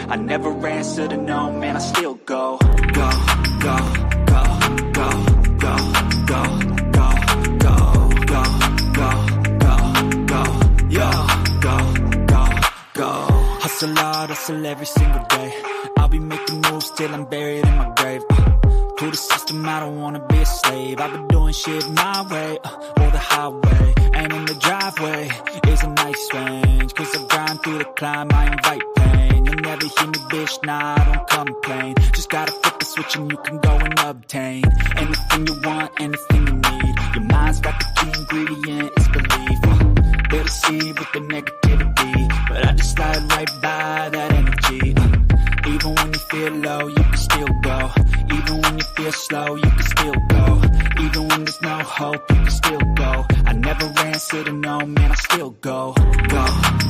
I never answer to no, man, I still go. Go, go, go, go, go, go, go, go, go, go, go, go, yo, go. Hustle hard, hustle every single day. I'll be making moves till I'm buried in my grave. To the system, I don't wanna be a slave. I've been doing shit my way, or the highway. And in the driveway is a nice range. Cause I grind through the climb, I invite pain. You'll never hear me, bitch, nah, I don't complain. Just gotta flip the switch and you can go and obtain anything you want, anything you need. Your mind's got the key ingredient, it's belief. They'll deceive with the negativity, but I just slide right by that energy. Even when you feel low, you can still go. Even when you feel slow, you can still go. Even when there's no hope, you can still go. I never answer to no, man, I still go. Go,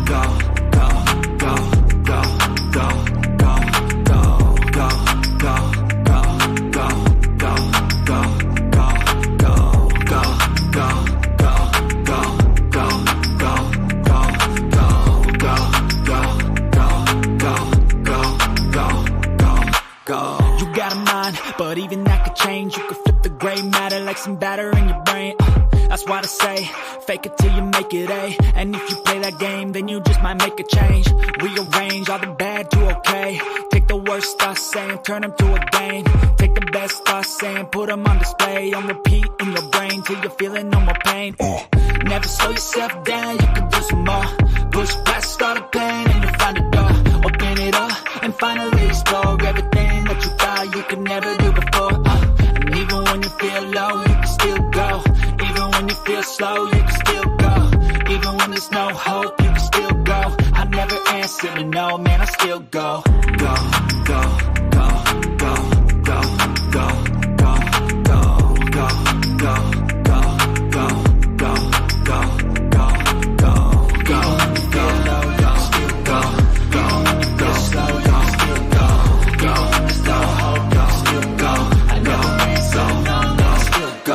go, go, go, go, go, go, go, go, go, go, go, go, go, go. You got a mind, but even that could change. You could flip the gray matter like some batter in your brain. That's why they say, fake it till you make it A. And if you play that game, then you just might make a change. Rearrange all the bad to okay. Take the worst thoughts saying, turn them to a gain. Take the best thoughts saying, put them on display. On repeat in your brain till you're feeling no more pain. Never slow yourself down, you can do some more. Push past all the pain and you'll find a door. Open it up and finally explore everything that you thought you could never do before. And even when you feel low, you can still go. Even when you feel slow, you can still go. Even when there's no hope, you can still go. I never answer to no, man, I still go. Go, go, go, go, go, go, go, go, go, go, go, go, go, go, go, go, go. Even when you feel low, you can still go. Even when you feel slow, you can still go. Even when there's no hope, you can still go. I never answer to no, man, I still go.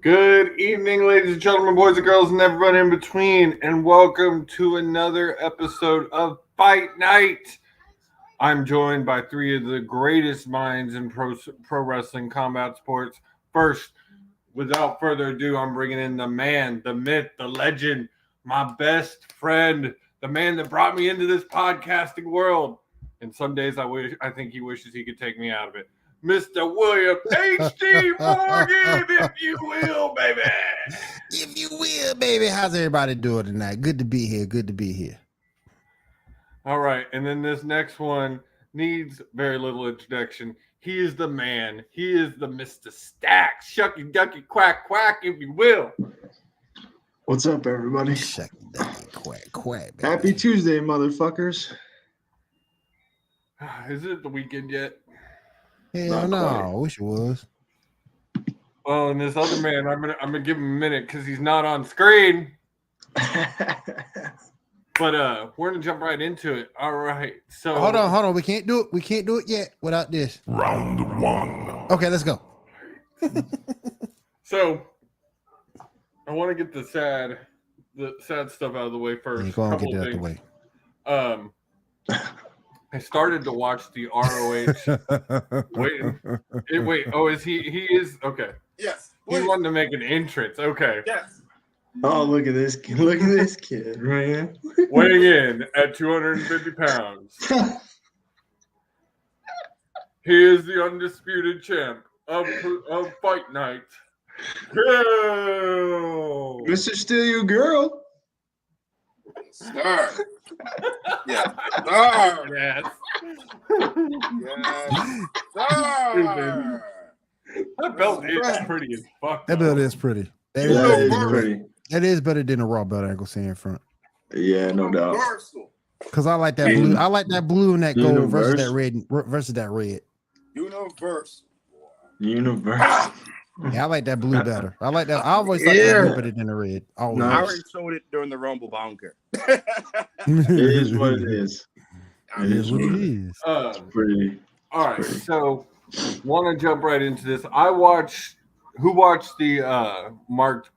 Good evening, ladies and gentlemen, boys and girls, and everyone in between, and welcome to another episode of Fight Night. I'm joined by three of the greatest minds in pro wrestling combat sports. First, without further ado, I'm bringing in the man, the myth, the legend, my best friend, the man that brought me into this podcasting world. And some days I think he wishes he could take me out of it. Mr. William H.D. Morgan, if you will, baby. If you will, baby. How's everybody doing tonight? Good to be here. Good to be here. All right. And then this next one needs very little introduction. He is the man. He is the Mr. Stacks. Shucky, ducky, quack, quack, if you will. What's up, everybody? Shucky, ducky, quack, quack, baby. Happy Tuesday, motherfuckers. Is it the weekend yet? Hell no, I wish it was. Well, and this other man, I'm gonna give him a minute because he's not on screen. But we're gonna jump right into it. All right. So hold on. We can't do it. We can't do it yet without this. Round one. Okay, let's go. So I want to get the sad stuff out of the way first. Yeah, go on, get that out the way. I started to watch the ROH. Wait. Oh, is he? He is okay. Yes. He wanted to make an entrance. Okay. Yes. Oh, look at this kid. Look at this kid, man. Weighing in at 250 pounds. He is the undisputed champ of Fight Night. True. Mr. Steal Your Girl. Sir. Yeah. Sir. Yes. Yes. Sir. That belt is pretty as fuck. That belt is pretty. That You is know better than first. the red. That is better than the raw belt. I ain't gonna say in front. Yeah, no doubt. Universal. Cause I like that blue. I like that blue and that gold versus that red. Versus that red. Universal. Universal. Yeah, I like that blue better. I like that. I always like that blue better than the red. Always. Nice. I already showed it during the Rumble, but I don't care. It is what it is. It is what it is. It's pretty. All right, pretty. so want to jump right into this. Who watched the Mark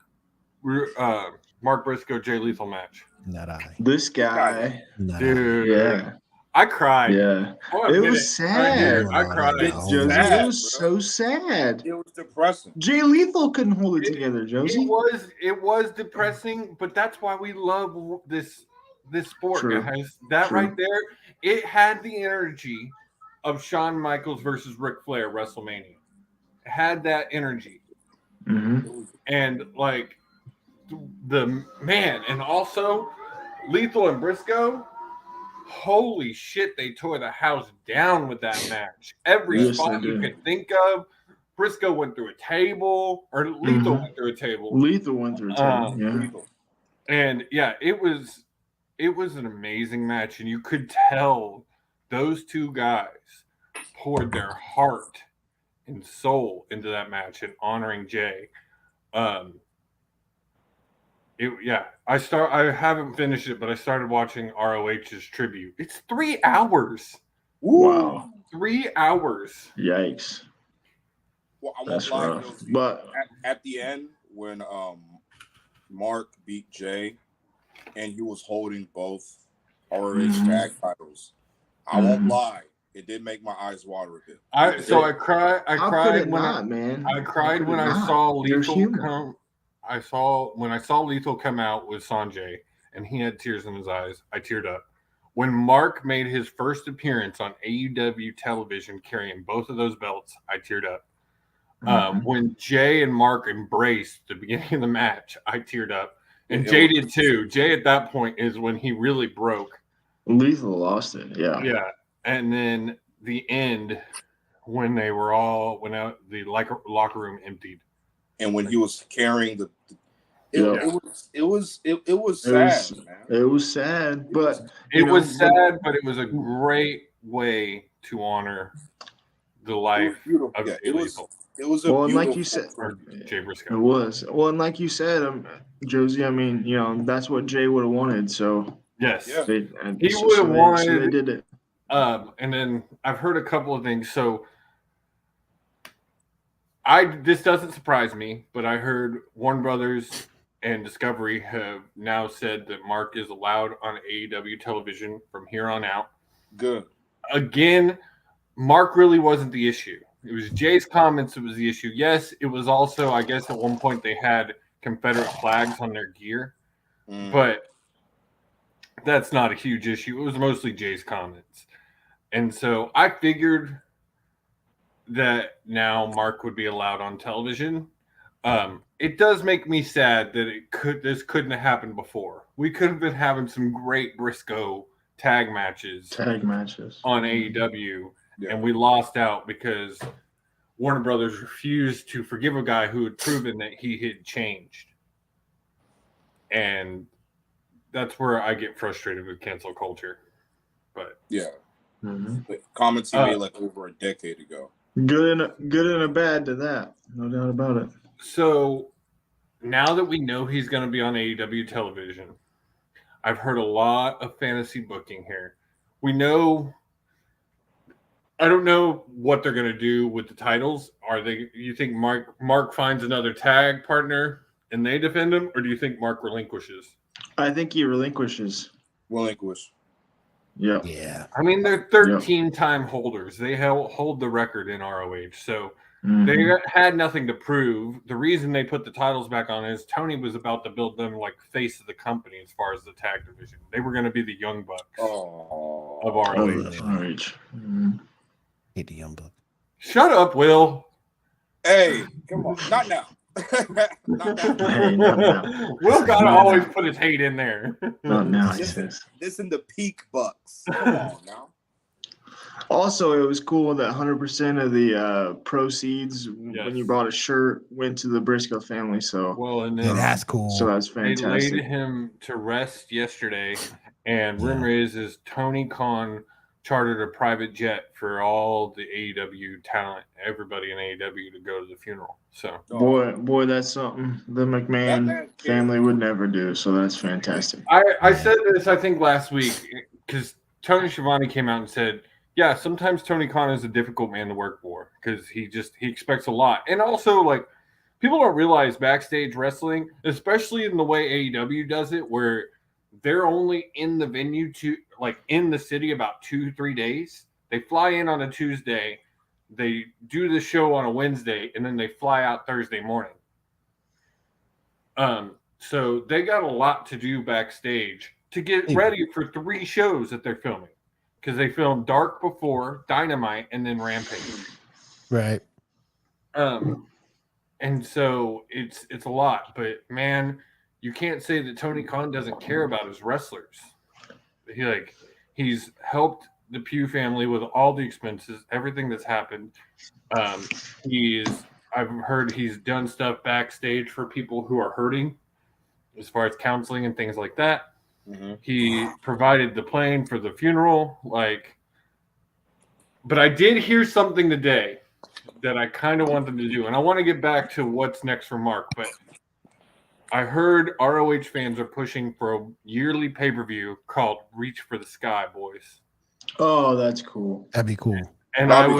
Briscoe Jay Lethal match? Not I. This guy. Not Dude, Yeah. I cried. Yeah. I'll It admit was sad. I cried. Josie, sad, it was so sad. It was depressing. Jay Lethal couldn't hold it together, Josie. It was depressing, but that's why we love this sport, True. guys. That True. right there, it had the energy of Shawn Michaels versus Ric Flair WrestleMania. It had that energy. Mm-hmm. And like the man, and also Lethal and Briscoe, holy shit, they tore the house down with that match. Every Yes, spot they you did. could think of. Briscoe went through a table, or Lethal Mhm. went through a table. Lethal went through a table. Yeah. Lethal. And yeah, it was an amazing match, and you could tell those two guys poured their heart and soul into that match and honoring Jay. I haven't finished it, but I started watching ROH's tribute. It's 3 hours. Wow. 3 hours. Yikes. Well, I won't That's lie, rough. Josie. But At the end, when Mark beat Jay and he was holding both ROH tag titles, I won't lie, it did make my eyes water a bit. I cried. I how could cried it when not, man? I cried How could when it I not? saw There's Lethal humor. come. When I saw Lethal come out with Sanjay, and he had tears in his eyes. I teared up. When Mark made his first appearance on AEW television carrying both of those belts, I teared up. When Jay and Mark embraced the beginning of the match, I teared up. And Jay did too. Jay at that point is when he really broke. Lethal lost it. Yeah. Yeah. And then the end, when they were all when the locker room emptied. And when he was carrying it was sad, man. It was sad, but It was sad, but it was a great way to honor the life beautiful. of Yeah, Jay Lethal. It was a well, and beautiful like you said, Or Jay it Briscoe. was. Well, and like you said, Josie, I mean, that's what Jay would have wanted. So Yes. Yeah. they, He so would have they- wanted. So they did it. And then I've heard a couple of things. So this doesn't surprise me, but I heard Warner Brothers and Discovery have now said that Mark is allowed on AEW television from here on out. good. Again, Mark really wasn't the issue. It was Jay's comments that was the issue. Yes, it was also, I guess, at one point they had Confederate flags on their gear, but that's not a huge issue. It was mostly Jay's comments. And so I figured that now Mark would be allowed on television. It does make me sad that this couldn't have happened before. We could have been having some great Briscoe tag matches on AEW, and we lost out because Warner Brothers refused to forgive a guy who had proven that he had changed. And that's where I get frustrated with cancel culture. But Yeah. Mhm. The comments he made like over a decade ago. Good and a bad to that, no doubt about it. so now that we know he's going to be on AEW television, I've heard a lot of fantasy booking here. We know, I don't know what they're going to do with the titles. You think Mark finds another tag partner and they defend him, or do you think Mark relinquishes? I think he relinquishes. Relinquish. Yeah. Yeah. I mean, they're 13-time holders. They hold the record in ROH, so Mhm. they had nothing to prove. The reason they put the titles back on is Tony was about to build them like face of the company as far as the tag division. They were going to be the Young Bucks of ROH. ROH. Mhm. Hate the Young Buck. Shut up, Will. Hey, come on. Not now. Not that Hey, not now. Will gotta Not always now. put his hate in there. Not now, he this, says. this in the peak bucks. Come on now. Also, it was cool that 100% of the proceeds when you Yes. bought a shirt went to the Briscoe family. So, Well, and Yeah, then that's cool. so that's they laid fantastic. him to rest yesterday, and Yeah. rumor is Tony Khan chartered a private jet for all the AEW talent, everybody in AEW, to go to the funeral. So Boy, that's something the That McMahon man family would never do. So that's fantastic. I said this, I think, last week, because Tony Schiavone came out and said, yeah, sometimes Tony Khan is a difficult man to work for because he expects a lot. And also, like, people don't realize backstage wrestling, especially in the way AEW does it, where they're only in the venue in the city about 2-3 days. They fly in on a Tuesday, they do the show on a Wednesday, and then they fly out Thursday morning. So they got a lot to do backstage to get ready for 3 shows that they're filming, because they filmed Dark before, Dynamite, and then Rampage. Right. And so it's a lot, but man, you can't say that Tony Khan doesn't care about his wrestlers. He's helped the Pugh family with all the expenses, everything that's happened. I've heard he's done stuff backstage for people who are hurting, as far as counseling and things like that. Mm-hmm. He provided the plane for the funeral, but I did hear something today that I kind of wanted to do, and I want to get back to what's next for Mark, but I heard ROH fans are pushing for a yearly pay-per-view called Reach for the Sky, boys. Oh, that's cool. That'd be cool. And I I'd be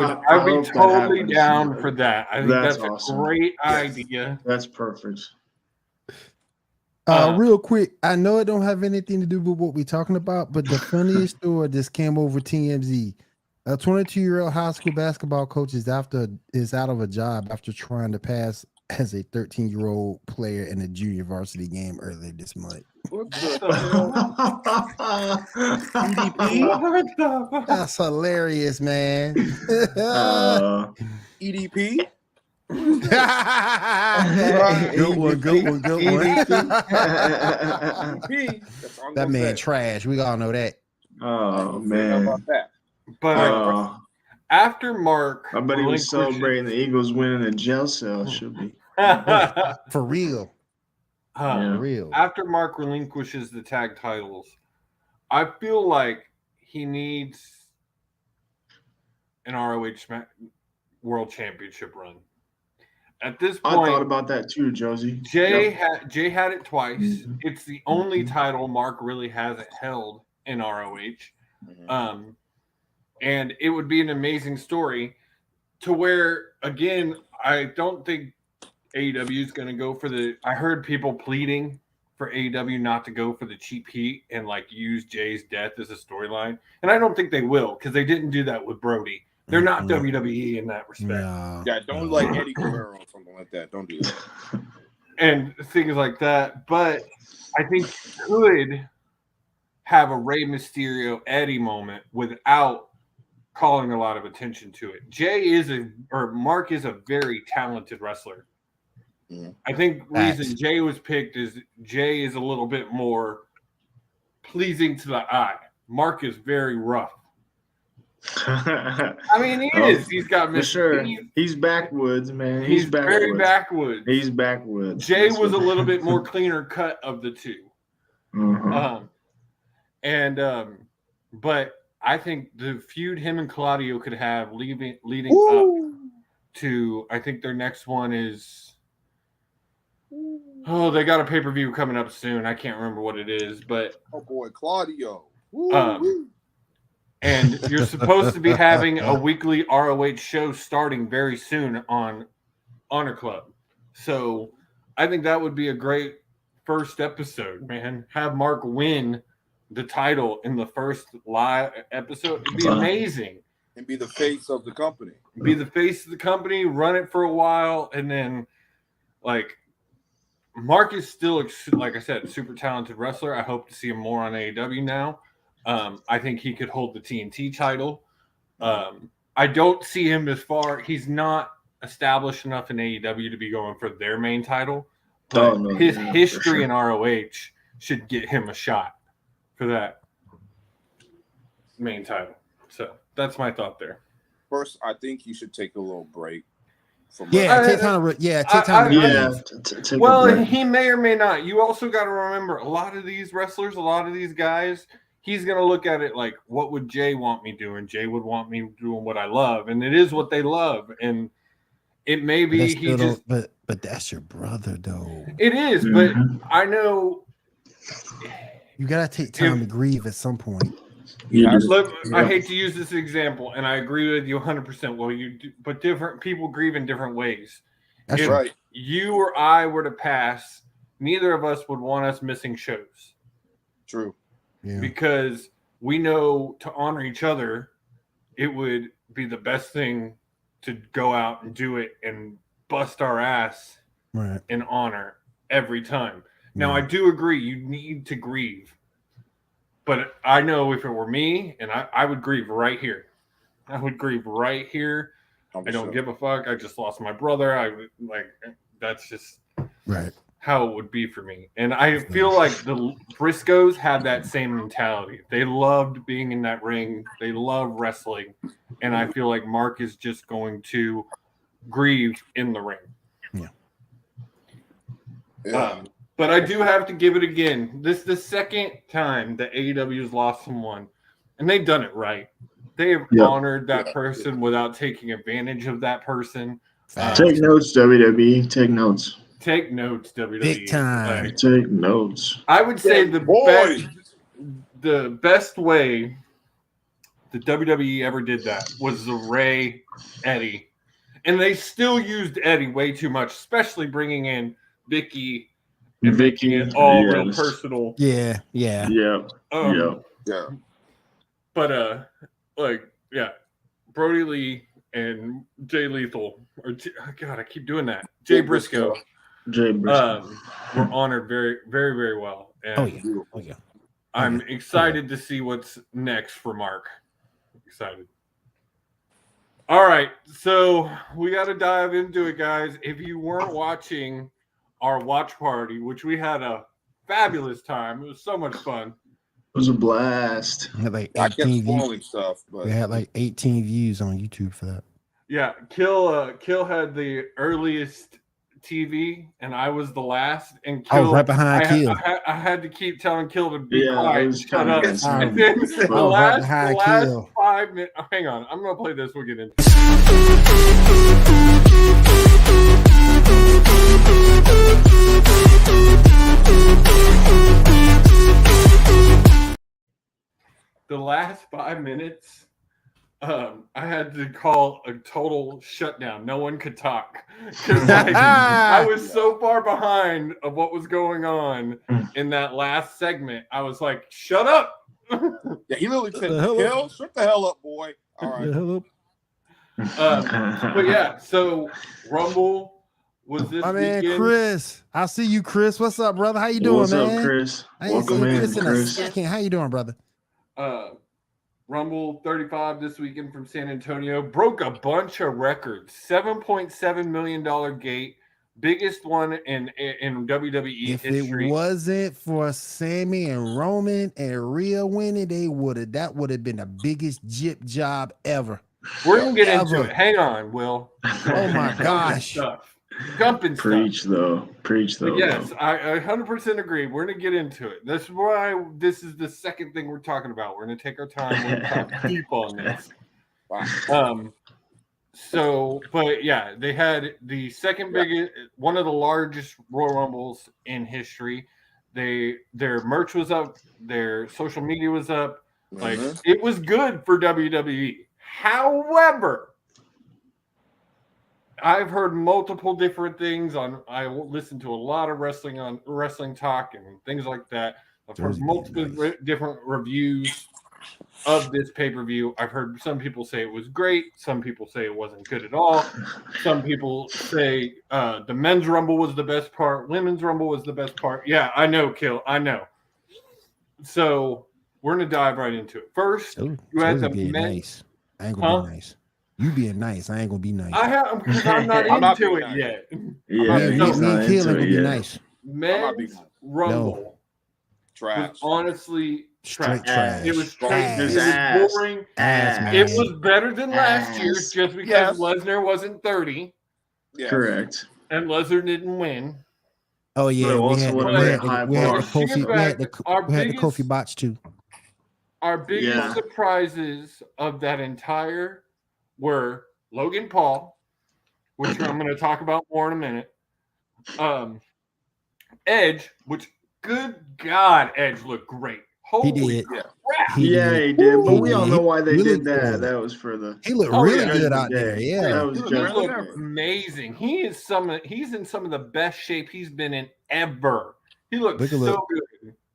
hope that totally happens. down for that. I think that's awesome. a great idea. That's perfect. Real quick, I know it don't have anything to do with what we're talking about, but the funniest story just came over TMZ. A 22-year-old high school basketball coach is out of a job after trying to pass as a 13-year-old player in a junior varsity game earlier this month. What the hell? EDP? What the fuck? That's hilarious, man. EDP? Good one. EDP? That's all I'm That gonna man say. trash. We all know that. Oh, How man. about that? But after Mark, I bet he was celebrating the Eagles winning the jail cell. Should be. For real. For real. After Mark relinquishes the tag titles, I feel like he needs an ROH World Championship run. At this point, I thought about that too, Josie. Jay had it twice. It's the only title Mark really hasn't held in ROH. And it would be an amazing story to where, again, I don't think AEW is going to go for I heard people pleading for AEW not to go for the cheap heat and use Jay's death as a storyline. And I don't think they will, because they didn't do that with Brody. They're not WWE in that respect. No, Yeah, don't like Eddie Guerrero or something like that. Don't do that. And things like that. But I think could have a Rey Mysterio Eddie moment without calling a lot of attention to it. Mark is a very talented wrestler. Yeah. I think reason Jay was picked is Jay is a little bit more pleasing to the eye. Mark is very rough. I mean, he is. He's got For sure. He's backwoods, man. He's very backwoods. He's backwoods. Jay was a little bit more cleaner cut of the two. But I think the feud him and Claudio could have leading up to, I think their next one is, they got a pay-per-view coming up soon. I can't remember what it is, but Oh boy, Claudio. and you're supposed to be having a weekly ROH show starting very soon on Honor Club. So I think that would be a great first episode, man. Have Mark win the title in the first live episode. It'd be amazing. And be the face of the company. Be the face of the company, run it for a while, and then Mark is still, like I said, super talented wrestler. I hope to see him more on AEW now. I think he could hold the TNT title. I don't see him as far. He's not established enough in AEW to be going for their main title. But Oh, no, his yeah, for history sure. in ROH should get him a shot for that main title. So that's my thought there. First, I think he should take a little break from Yeah, wrestling. take time to Yeah, breathe. take a Well, break. he may or may not. You also got to remember, a lot of these wrestlers, a lot of these guys, he's going to look at it like, what would Jay want me doing? Jay would want me doing what I love, and it is what they love. And it may But be he just. but that's your brother, though. It is, but I know. You gotta take time to grieve at some point. Yeah, Look, I hate to use this example, and I agree with you 100%. Well, you do, but different people grieve in different ways. That's If right. you or I were to pass, neither of us would want us missing shows. True. Yeah. Because we know to honor each other, it would be the best thing to go out and do it and bust our ass Right. in honor every time. Now, I do agree you need to grieve. But I know if it were me, and I would grieve right here. I would grieve right here. I don't give a fuck. I just lost my brother. I would, like, that's just Right. how it would be for me. And I feel like the Briscoes have that same mentality. They loved being in that ring. They love wrestling. And I feel like Mark is just going to grieve in the ring. Yeah. But I do have to give it again. This is the second time that AEW has lost someone, and they've done it right. They have honored that person without taking advantage of that person. Take notes, WWE. Take notes. Take notes, WWE. Big time. Take notes. I would say the best way the WWE ever did that was the Ray Eddie. And they still used Eddie way too much, especially bringing in Vicky and making it all real personal. Yeah. But Brody Lee and Jay Lethal, God, I keep doing that. Jay Briscoe. Were honored very, very, very well. And I'm excited to see what's next for Mark. Excited. All right, so we got to dive into it, guys. If you weren't watching our watch party, which we had a fabulous time, it was so much fun. It was a blast. We had like I kept 18 spoiling views. stuff, but We had like 18 views on YouTube for that. Yeah, Kill had the earliest TV, and I was the last. And Kill, I was right behind Kill. I had to keep telling Kill to be I quiet, was shut up. against And him. then the I was right last behind 5 minutes. Hang on, I'm gonna play this. We'll get into it. The last 5 minutes, I had to call a total shutdown. No one could talk because I was so far behind of what was going on in that last segment. I was like, "Shut up!" yeah, he literally said, the hell "Kill, shut the hell up, boy." All right. Hello. But yeah, so Rumble was this My man weekend. Chris. I see you, Chris. What's up, brother? How you doing, What's man? up, Chris? I ain't Welcome seen in, Chris in a Chris. second. How you doing, brother? Rumble 35 this weekend from San Antonio broke a bunch of records. $7.7 million gate, biggest one in WWE If history. it wasn't for Sammy and Roman and Rhea winning, that would have been the biggest jip job ever. We're gonna get into Ever. it. Hang on, Will. Oh my gosh. Jumping Preach stuff. though. But yes, I 100% agree. We're gonna get into it. That's why this is the second thing we're talking about. We're gonna take our time. We're gonna talk deep on this. Wow. But yeah, they had the second biggest, one of the largest Royal Rumbles in history. Their merch was up, their social media was up. Like it was good for WWE. However, I've heard multiple different things I listen to a lot of wrestling on Wrestling Talk and things like that. I've heard multiple different reviews of this pay-per-view. I've heard some people say it was great. Some people say it wasn't good at all. Some people say the men's rumble was the best part. Women's rumble was the best part. Yeah, I know, Kill. I know. So we're going to dive right into it. First, you had the men's. Nice. I ain't gonna be nice. You being nice. I ain't gonna be nice. I have because I'm not I'm not into being it nice. yet. Yeah, me, he's me not and Kill into ain't it gonna be yet. nice. not being Men's nice. Rumble Trash. was honestly Straight trash. trash. It was trash. Ass. It was Ass. boring. Ass, Ass. It man. was better than last year's Ass. just because Yes. Lesnar wasn't 30 Yes. Correct. and Lesnar didn't win. Oh yeah, But it we also had would the, have we been had a high the, we had bar. the Kofi, we had the, Our we had the biggest- Kofi botch too. Our biggest Yeah. surprises of that entire were Logan Paul, which I'm going to talk about more in a minute. Edge, which good God, Edge looked great. Holy did. crap! He Yeah, did. he did. But He we all did. know why they He did looked that. good. That was for the He looked Oh, really yeah. good out Judgment there. Day. Yeah. That was He He looked Judgment looked Day. amazing. He's in some of the best shape he's been in ever. He looked Look at so look.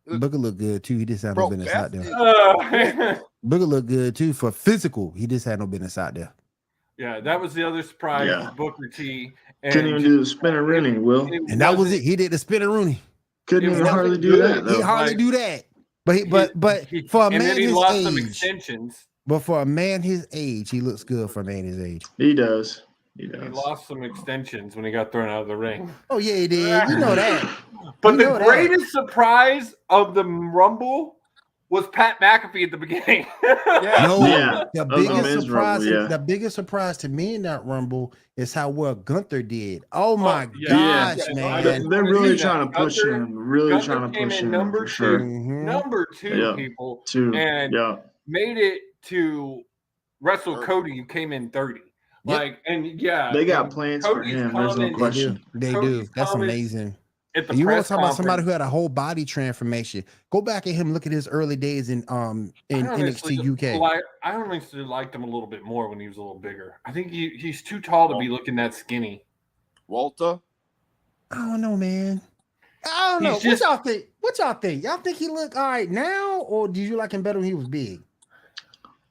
good. Booker looked good too. He just had no Bro, business Beth out there. Uh, Booker looked good too for physical. He just had no business out there. yeah, that was the other surprise. Yeah. Was Booker T. Couldn't even do the spinner Rooney, Will. And that was it. He did the spinner Rooney. Couldn't It even wasn't hardly do good. that, though. He hardly like, do that. But for a and man then he his lost some age, extensions. but for a man his age, he looks good for a man his age. He does. He He does. lost some extensions when he got thrown out of the ring. Oh yeah, he did. You know that. But You the know that. greatest surprise of the Rumble was Pat McAfee at the beginning. Yeah. No, Yeah, the that was biggest men's surprise, Rumble, yeah. the biggest surprise to me in that Rumble is how well Gunther did. Oh my yeah. gosh, Yeah. man! They're really See that. trying to push Gunther- him. Really Gunther trying to came push in him number for sure. Mhm. Number two, Yeah. people, Two. and Yeah. made it to wrestle Cody, who came in 30. Yep. Like, and yeah, They got and plans for Cody's him. There's no coming- They do. question. They Cody's do. That's coming amazing. At the And you want press to talk about somebody conference, who had a whole body transformation? Go back at him. Look at his early days in NXT UK. I honestly liked him a little bit more when he was a little bigger. I think he's too tall to be looking that skinny. Walter. I don't know, man. I don't know. He's just- what y'all think? What y'all think? Y'all think he look all right now, or did you like him better when he was big?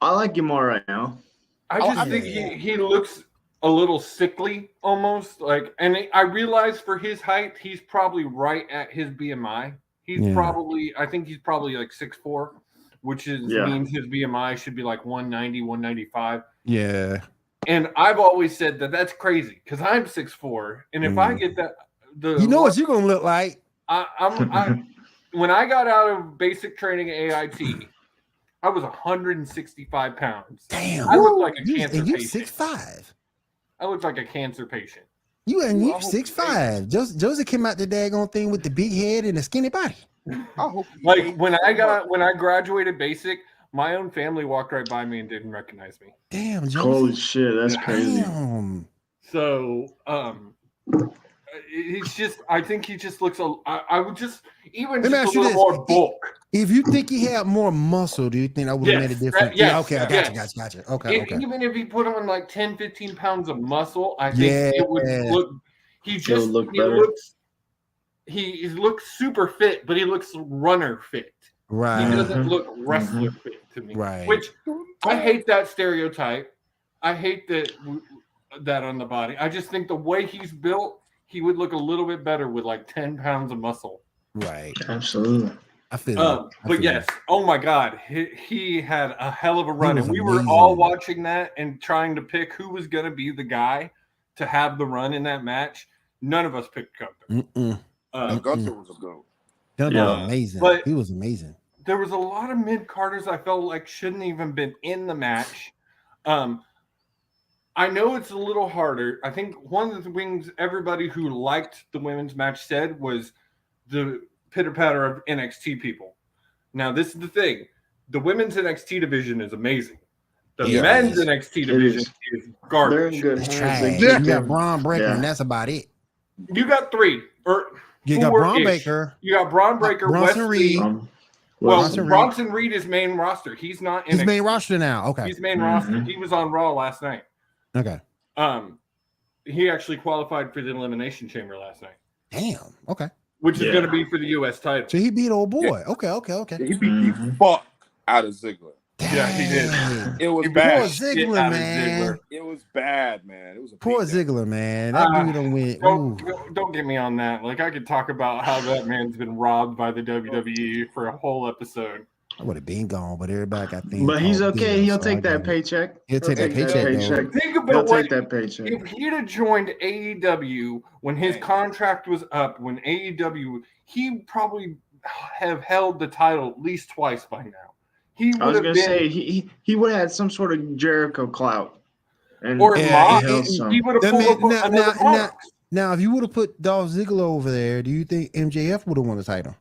I like him all right now. I just think he looks a little sickly almost like, and I realize for his height, he's probably right at his BMI. He's I think he's probably like 6'4", which means his BMI should be like 190, 195. Yeah. And I've always said that that's crazy because I'm 6'4", and if I get that, You know what you're gonna look like? I when I got out of basic training at AIT, I was 165 pounds. Damn. I look like a you, cancer and you patient. 6'5". I look like a cancer patient. You and you I hope 6'5". Joseph came out the daggone thing with the big head and the skinny body. I hope Like when I graduated basic, my own family walked right by me and didn't recognize me. Damn, Joseph. Holy shit, that's crazy. Damn. So it's just I think he just looks I would just even Let me just ask a you little this. more bulk. If you think he had more muscle, do you think that would have made a difference? yes, Yeah, okay, I yes. got you. Okay. Even if he put on like 10, 15 pounds of muscle, I think it would look. He looks super fit, but he looks runner fit. Right. He doesn't look wrestler fit to me. Right. Which I hate that stereotype. I hate that on the body. I just think the way he's built, he would look a little bit better with like 10 pounds of muscle. Right. Absolutely. I feel but yes, oh my God, he had a hell of a run, and we were amazing. all watching that and trying to pick who was going to be the guy to have the run in that match. None of us picked Gunther. Gunther was a goat. Gunther was amazing. But- He was amazing. There was a lot of mid-carders I felt like shouldn't even been in the match. I know it's a little harder. I think one of the things everybody who liked the women's match said was the pitter-patter of NXT people. Now, this is the thing. The women's NXT division is amazing. The men's NXT division is garbage. They're in good hands. Trash. They You keep got them- Braun Breaker, Yeah. and that's about it. You got three. Or You got four-ish. Braun Baker. You got Braun Breaker, Bronson Wesley. Reed. Well, Bronson Reed. Bronson Reed is main roster. He's not in He's main roster now. Okay. He's main roster. He was on Raw last night. Okay. He actually qualified for the Elimination Chamber last night, Damn. Okay. which is going to be for the U.S. title. So he beat old boy. Okay. He beat the fuck out of Ziggler. Yeah, he did. Dang. It was Poor bad. Ziggler, out of man. Ziggler. It was bad, man. It was a Poor beatdown. Ziggler, man. That dude done went. Ooh. Don't get me on that. Like I could talk about how that man's been robbed by the WWE for a whole episode. I would have been gone, but everybody got things. But he's called okay. bills, He'll so I take that get it. paycheck. He'll take that take that paycheck, though. paycheck. Think He'll about what take that paycheck. if he'd have joined AEW when his Dang. contract was up. When AEW, he probably have held the title at least twice by now. He I would was have gonna been, say he would have had some sort of Jericho clout, and or Yeah, Mox. held some. He would have That pulled man- up another Mox. Now, if you would have put Dolph Ziggler over there, do you think MJF would have won the title?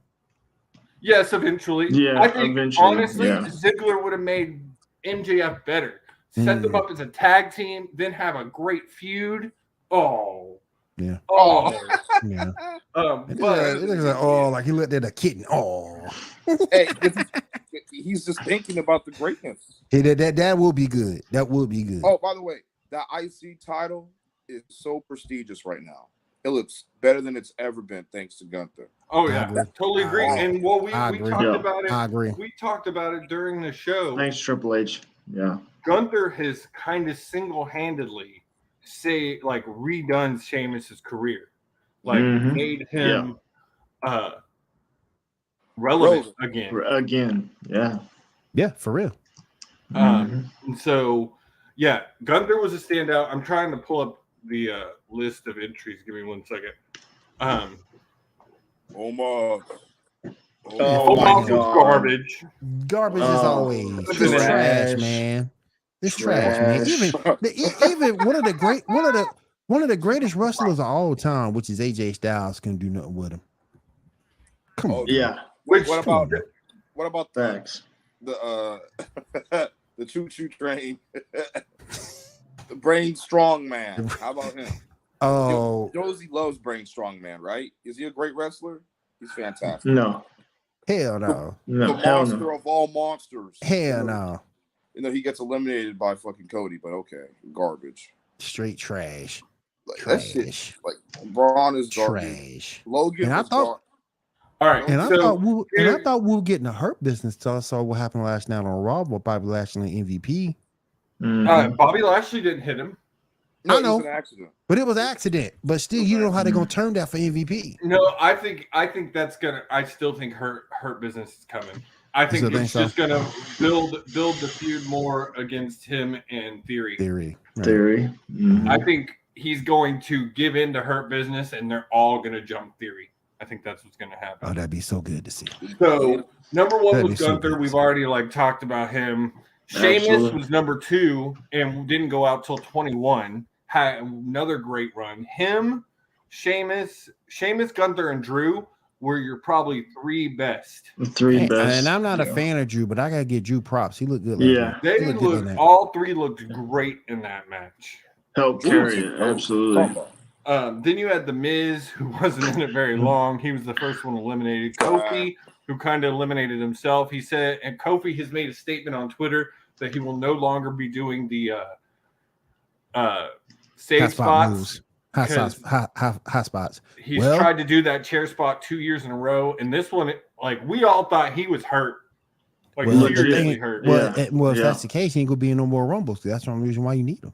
Yes, eventually. Yeah, I think eventually, honestly, yeah. Ziggler would have made MJF better. Set them up as a tag team, then have a great feud. Oh, Yeah. oh. Yeah. But It looks like, oh, like he looked at a kitten. Oh, Hey, he's just thinking about the greatness. hey, that will be good. That will be good. Oh, by the way, that IC title is so prestigious right now. It looks better than it's ever been, thanks to Gunther. oh I yeah, agree. totally agree. I And well, we agree. talked Yeah. about it. I agree. We talked about it during the show. Thanks, Triple H. Yeah. Gunther has kind of single-handedly redone Sheamus's career, like Mhm. made him relevant again. Again. Yeah. Yeah, for real. And so, yeah, Gunther was a standout. I'm trying to pull up the list of entries. Give me 1 second. Omos. Oh my Omos was God. garbage. Garbage is Oh, always it's trash. trash, man. It's trash, man. Even one of the greatest wrestlers of all time, which is AJ Styles, can do nothing with him. Come on. Yeah. Which What about Facts. the the choo-choo train? The Brain Strong Man. How about him? Oh, Josie loves Brain Strong Man, right? Is he a great wrestler? He's fantastic. No. hell no. No. The Hell monster no. of all monsters. Hell no. You know, he gets eliminated by fucking Cody, but okay, garbage. Straight trash. Like that shit. Trash. Like Braun is garbage. Trash. Logan And I was thought- All right. And I so thought we were getting a hurt business till I saw what happened last night on Raw with Bobby Lashley and MVP. Mhm. Bobby Lashley didn't hit him. No, I know. it was an accident. But it was an accident. But still, you know how they're gonna turn that for MVP. No, I think that's gonna. I still think hurt business is coming. I think still it's think just gonna build the feud more against him and Theory. Theory. Right. Theory. Mhm. I think he's going to give in to hurt business, and they're all gonna jump Theory. I think that's what's gonna happen. Oh, that'd be so good to see. So number one That'd was be so Gunther. good. We've already talked about him. Sheamus Absolutely. was number 2 and didn't go out till 21. Had another great run. Him, Sheamus, Gunther, and Drew were your probably 3 best. The 3 best. And I'm not a Yeah. fan of Drew, but I gotta give Drew props. He looked good. Yeah. They He looked good in that. all 3 looked great in that match. Help carry it. Absolutely. Then you had The Miz, who wasn't in it very long. He was the first one eliminated. Kofi, who kind of eliminated himself. He said, and Kofi has made a statement on Twitter that he will no longer be doing the save Hot spot spots. moves. Hot spots. He's Well- tried to do that chair spot 2 years in a row, and this one, we all thought he was hurt, Well, the seriously thing- hurt. Well, Yeah. if that's the case, he ain't gonna be in no more rumbles. That's the only reason why you need him.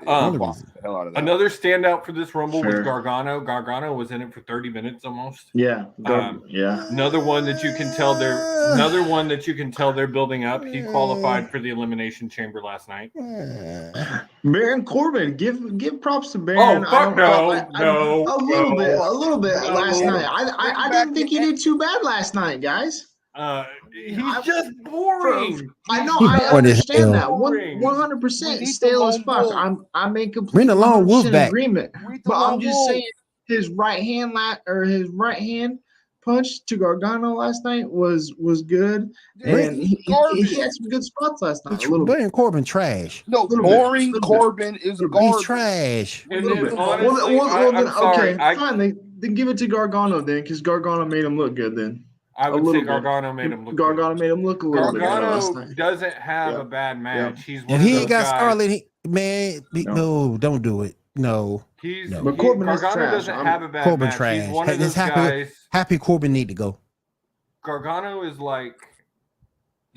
Um, The hell out of that. Another standout for this Rumble was Fair. Gargano. Gargano was in it for 30 minutes almost. Yeah. Yeah. Another one that you can tell they're building up. He qualified for the Elimination Chamber last night. Baron Corbin, give props to Baron. Oh, fuck no. A little bit No. last night. I didn't think he did too bad last night, guys. He's just boring. I know, I Boring as understand that. hell. 100% We need stale the as lone fuck. wolf. I'm in complete Bring the lone wolf 100% back. agreement. Read the But I'm lone just wolf. saying his right hand punch to Gargano last night was good, and he had some good spots last night. A little bit. Baron Corbin trash. No, Little bit. boring Little bit. Corbin is He's garbage. trash. And Little then bit. honestly, I'm then, sorry. okay, fine. Then give it to Gargano then, because Gargano made him look good. Then I would a say little bit. Gargano made him look Gargano good. made him look a little bit better last Gargano night. doesn't have Yeah. a bad match. He's one If of he those ain't got guys. Scarlett, no, don't do it. No. He's No. But Corbin is Gargano trash. doesn't have a bad Corbin match. trash. He's one of It's those guys. Happy Corbin need to go. Gargano is like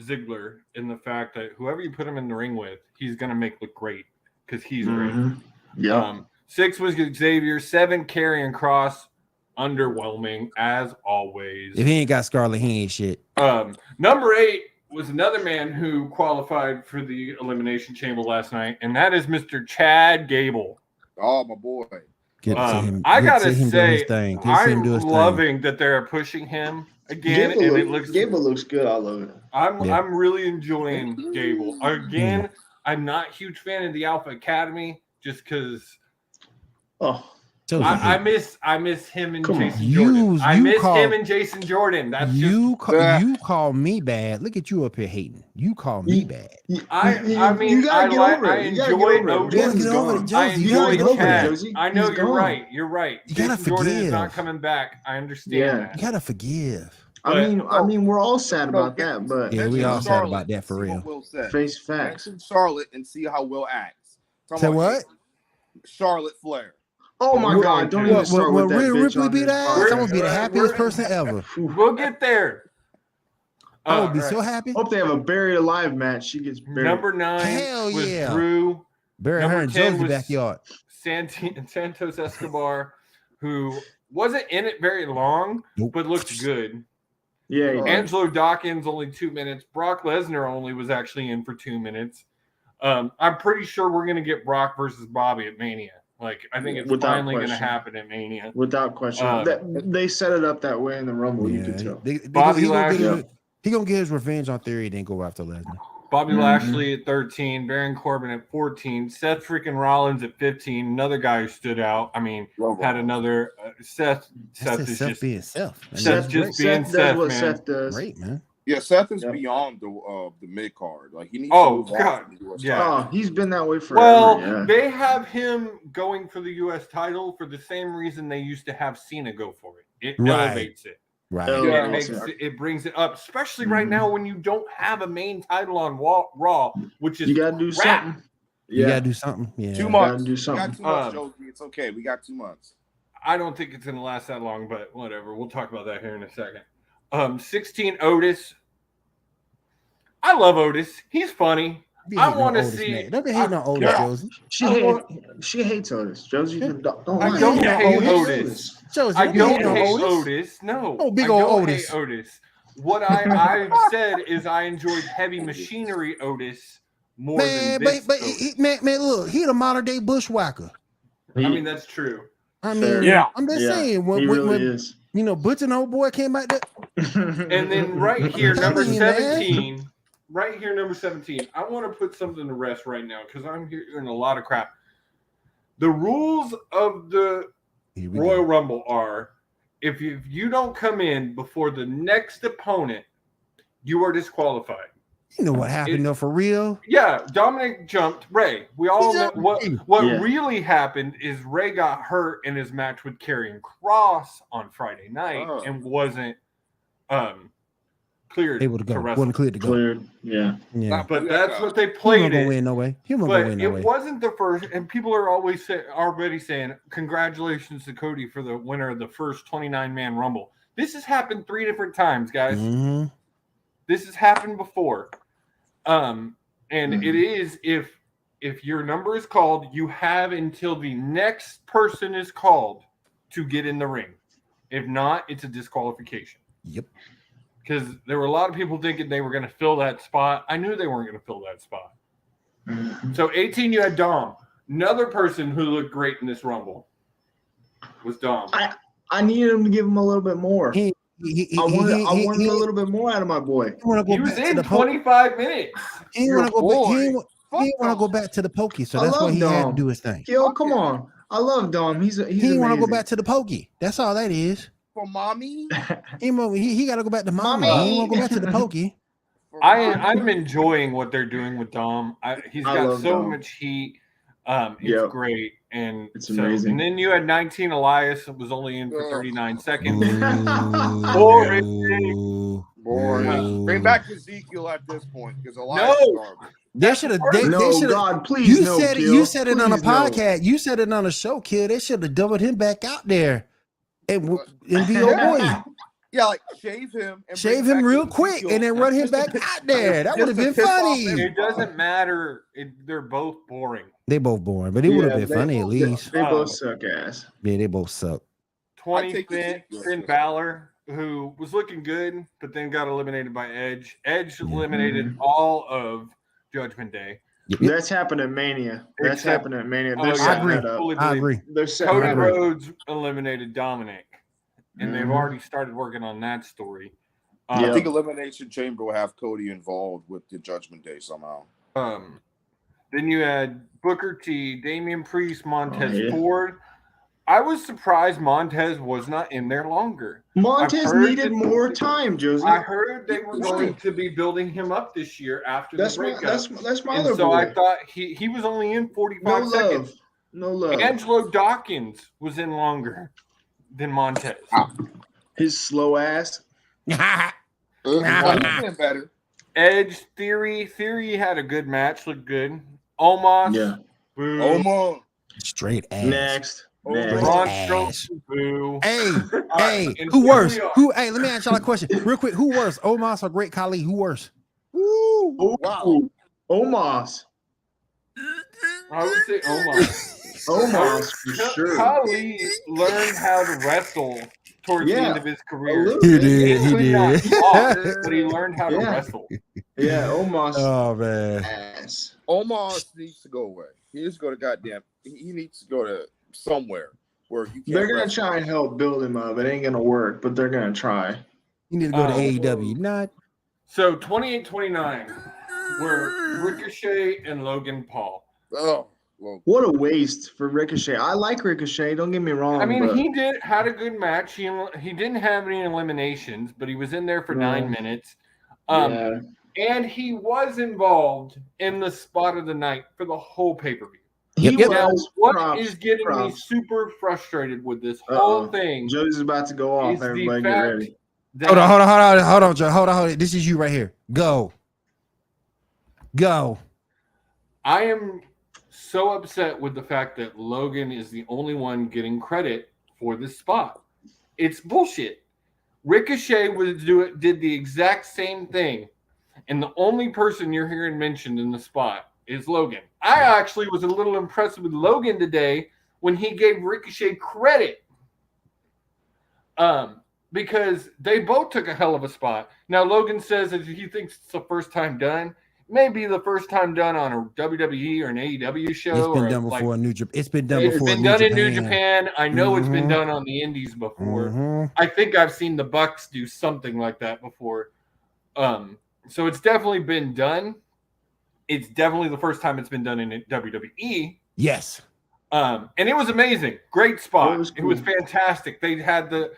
Ziggler in the fact that whoever you put him in the ring with, he's gonna make look great because he's great. Mhm. Yeah. 6 was Xavier, 7 Karrion Cross. underwhelming as always. If he ain't got Scarlet, he ain't shit. Number 8 was another man who qualified for the Elimination Chamber last night, and that is Mr. Chad Gable. Oh, my boy. I gotta say, I'm loving that they're pushing him again, and it looks. Gable looks good. I love it. I'm really enjoying Gable again. I'm not a huge fan of the Alpha Academy just because. Oh. I miss him and Jason Jordan. I miss him and Jason Jordan. That's you call me bad. Look at you up here hating. You call me bad. I mean, I enjoy Otis. I enjoy Chad. I know you're right. You're right. You gotta Jason Jordan forgive. is not coming back. I understand that. You gotta forgive. I mean, we're all sad about that, but yeah, we all sad about that for real. Face facts. Mention Charlotte and see how Will acts. Say what? Charlotte Flair. Oh my God! Don't even start with that bitch. Ripley beat ass. I'm gonna be the happiest person ever. We'll get there. I would be so happy. Hope they have a buried alive match. She gets buried. Number 9 was Drew. Bury her in Joe's backyard. Santos Escobar, who wasn't in it very long, but looked good. Yeah. Angelo Dawkins only 2 minutes. Brock Lesnar only was actually in for 2 minutes. I'm pretty sure we're gonna get Brock versus Bobby at Mania. Like, I think it's finally going to happen at Mania. Without question. They set it up that way in the Rumble, you can tell. Bobby Lashley. He's going to get his revenge on Theory, then go after Lesnar. Bobby Lashley at 13, Baron Corbin at 14, Seth freaking Rollins at 15, another guy who stood out. I mean, had another Seth is just being Seth. Seth just being Seth, man. Seth does. Great, man. Yeah, Seth is beyond the mid card. Like he needs. He's been that way forever. Well, they have him going for the U.S. title for the same reason they used to have Cena go for it. It elevates it. Right. It brings it up, especially right now when you don't have a main title on Raw, which is you gotta do something. You gotta do something. Yeah. 2 months. Do something. We got 2 months, Josie. It's okay. We got 2 months. I don't think it's gonna last that long, but whatever. We'll talk about that here in a second. 16 Otis. I love Otis. He's funny. I want to see. Don't be hating on Otis, Josie. She hates Otis. Josie, I don't hate Otis. Josie, I don't hate Otis. No. Oh, big old Otis. Hate Otis. What I've said is I enjoyed Heavy Machinery Otis more than this. Man, look, he the modern day bushwhacker. I mean, that's true. I mean, I'm just saying. When is. You know, Butch and old boy came back there. And then right here, number 17. Right here, number 17. I want to put something to rest right now because I'm hearing a lot of crap. The rules of the Royal Rumble are if you don't come in before the next opponent, you are disqualified. You know what happened though, for real? Yeah, Dominic jumped Ray. We all know what really happened is Ray got hurt in his match with Karrion Kross on Friday night and wasn't cleared able to go. Wasn't cleared to go. Cleared, yeah. But that's what they played. He win no way. It wasn't the first, and people are always already saying, "Congratulations to Cody for the winner of the first 29-man Rumble." This has happened 3 different times, guys. Mm-hmm. This has happened before, and it is if your number is called, you have until the next person is called to get in the ring. If not, it's a disqualification. Yep. Because there were a lot of people thinking they were going to fill that spot. I knew they weren't going to fill that spot. So 18, you had Dom. Another person who looked great in this Rumble was Dom. I needed him to give him a little bit more. I wanted a little bit more out of my boy. He was in 25 minutes. He didn't want to go back to the pokey, so that's why he had to do his thing. Yo, come on. I love Dom. He didn't want to go back to the pokey. That's all that is. For mommy, he got to go back to mommy. He didn't want to go back to the pokey. I'm enjoying what they're doing with Dom. He's got so much heat. It's great, and it's amazing. And then you had 19 Elias. It was only in for 39 seconds. Boring. Bring back Ezekiel at this point because Elias. No. They should have. God, please. You said it on a podcast. You said it on a show, kid. They should have doubled him back out there. And be your boy. Yeah, like shave him real quick and then run him back out there. That would have been funny. It doesn't matter. They're both boring. They both boring, but it would have been funny at least. They both suck ass. Yeah, they both suck. Finn Balor, who was looking good, but then got eliminated by Edge. Edge eliminated all of Judgment Day. That's happened at Mania. That's happened at Mania. They're setting that up. I agree. They're setting Cody that up. Rhodes eliminated Dominic, and they've already started working on that story. I think Elimination Chamber will have Cody involved with the Judgment Day somehow. Then you had Booker T, Damian Priest, Montez Ford. I was surprised Montez was not in there longer. Montez needed more time, Joseph. I heard they were going to be building him up this year after the breakup. That's my other so boy. I thought he was only in 45 seconds. No love. Angelo Dawkins was in longer than Montez. His slow ass. Better. Edge, Theory had a good match, looked good. Omos. Yeah. Boo. Omos. Straight ass. Next. Braun Strowman, boo. Hey, who worse? Hey, let me ask y'all a question real quick. Who worse, Omos or Great Khali? Who worse? Wow. Omos. I would say Omos. Omos for sure. Khali learned how to wrestle towards the end of his career. He did. But he learned how to wrestle. Yeah, Omos. Oh man. Ass. Omos needs to go away. He needs to go to goddamn. He needs to go to somewhere where you can't. They're gonna try and help build him up. It ain't gonna work, but they're gonna try. You need to go to AEW. Not. So 28-29 were Ricochet and Logan Paul. Oh, well, what a waste for Ricochet. I like Ricochet. Don't get me wrong. I mean, he had a good match. He didn't have any eliminations, but he was in there for 9 minutes. And he was involved in the spot of the night for the whole pay-per-view. Now, what is getting me super frustrated with this whole thing? Joey's about to go off. Everybody get ready. Hold on, Joe. Hold on. This is you right here. Go. I am so upset with the fact that Logan is the only one getting credit for this spot. It's bullshit. Ricochet did the exact same thing, and the only person you're hearing mentioned in the spot is Logan. I actually was a little impressed with Logan today when he gave Ricochet credit, because they both took a hell of a spot. Now Logan says that he thinks it's the first time done. Maybe the first time done on a WWE or an AEW show. It's been done before in New Japan. It's been done before. It's been done in New Japan. I know it's been done on the Indies before. I think I've seen the Bucks do something like that before. So it's definitely been done. It's definitely the first time it's been done in WWE. Yes. And it was amazing. Great spot. It was fantastic. They had the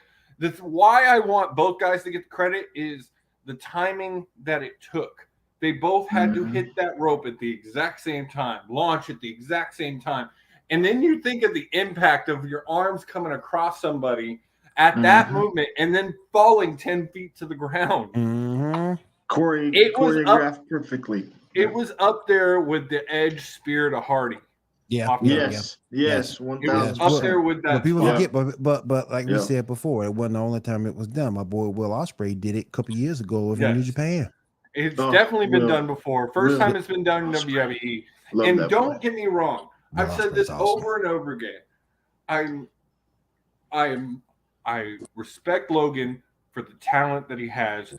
why I want both guys to get the credit is the timing that it took. They both had to hit that rope at the exact same time, launch at the exact same time. And then you think of the impact of your arms coming across somebody at that movement and then falling 10 feet to the ground. Choreographed perfectly. It was up there with the Edge Spear to Hardy. Yeah. Yes. 1,000%. It was up there with that. People forget, but like we said before, it wasn't the only time it was done. My boy Will Ospreay did it a couple years ago over in New Japan. It's definitely been done before. First time it's been done in WWE. And don't get me wrong. I've said this over and over again. I respect Logan for the talent that he has,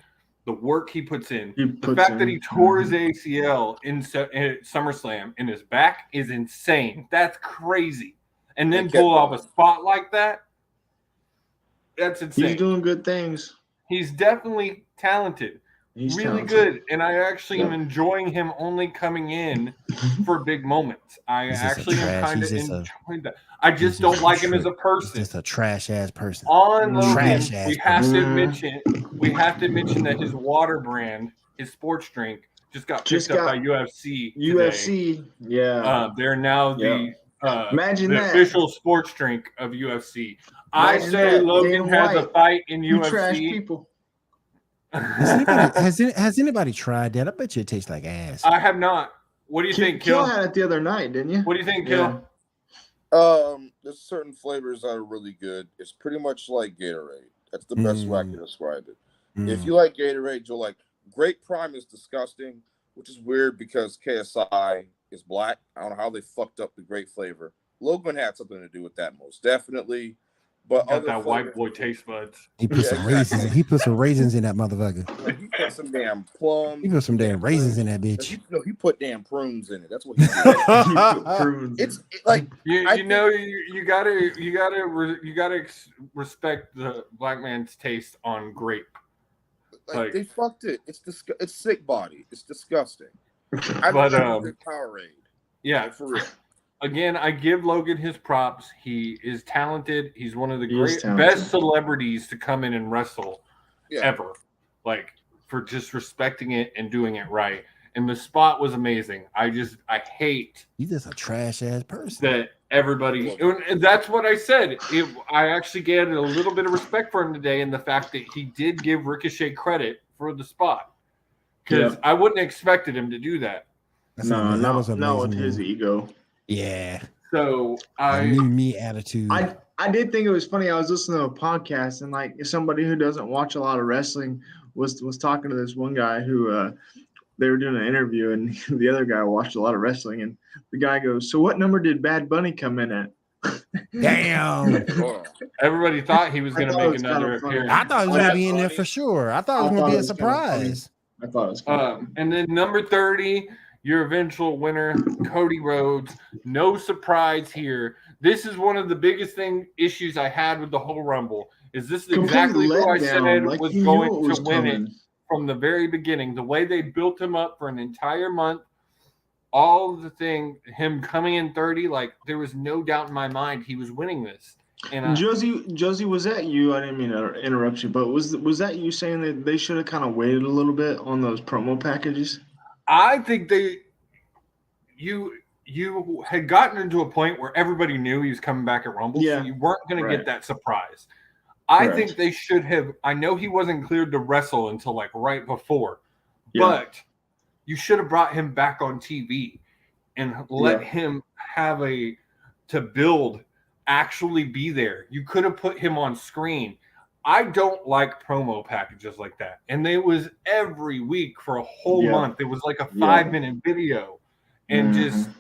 the work he puts in. The fact that he tore his ACL in SummerSlam in his back is insane. That's crazy. And then pull off a spot like that, that's insane. He's doing good things. He's definitely talented. He's really good, and I actually am enjoying him only coming in for big moments. I actually am kind of enjoying that. I just don't like him as a person. Just a trash ass person. On Logan, we have to mention that his water brand, his sports drink, just got picked up by UFC. UFC, yeah. They're now the official sports drink of UFC. I say Logan has a fight in UFC. Trash people. Has anybody tried that? I bet you it tastes like ass. I have not. What do you think, Kill? Kill had it the other night, didn't you? What do you think, Kill? There's certain flavors that are really good. It's pretty much like Gatorade. That's the best way I can describe it. If you like Gatorade, you'll like Grape Prime is disgusting, which is weird because KSI is black. I don't know how they fucked up the grape flavor. Logan had something to do with that, most definitely. But Got other that white flavors boy are cool. taste buds. He put some raisins. He put some raisins in that motherfucker. Like, he put some damn plums. He put some damn raisins in that prunes. bitch. He put damn prunes in it. That's what he did. Prunes. It's like You gotta respect the black man's taste on grape. Like they fucked it. It's sick body. It's disgusting. I But, don't drink Powerade. yeah, Like, for real. Again, I give Logan his props. He is talented. He's one of the talented. best celebrities to come in and wrestle Yeah. ever. Like, for just respecting it and doing it right. And the spot was amazing. I hate He's just a trash ass person. that everybody, and that's what I said. I actually gave a little bit of respect for him today in the fact that he did give Ricochet credit for the spot. Because I wouldn't have expected him to do that. Not with his ego. Yeah. So me attitude. I did think it was funny. I was listening to a podcast, and like somebody who doesn't watch a lot of wrestling was talking to this one guy who they were doing an interview, and the other guy watched a lot of wrestling, and the guy goes, "So what number did Bad Bunny come in at?" Damn. everybody thought he was going to make another appearance. I thought he was going to be in there for sure. I thought it was going to be a surprise. I thought it was funny. And then number 30, your eventual winner, Cody Rhodes. No surprise here. This is one of the biggest issues I had with the whole Rumble. Is this exactly who I said was going to win it from the very beginning? The way they built him up for an entire month, all of the thing, him coming in 30, like there was no doubt in my mind he was winning this. And Josie, was that you? I didn't mean to interrupt you, but was that you saying that they should have kind of waited a little bit on those promo packages? I think you had gotten into a point where everybody knew he was coming back at Rumble, so you weren't going to get that surprise. I think they should have. I know he wasn't cleared to wrestle until like right before, but you should have brought him back on TV and let him have to build, actually be there. You could have put him on screen. I don't like promo packages like that. And it was every week for a whole month. It was like a 5-minute video. And just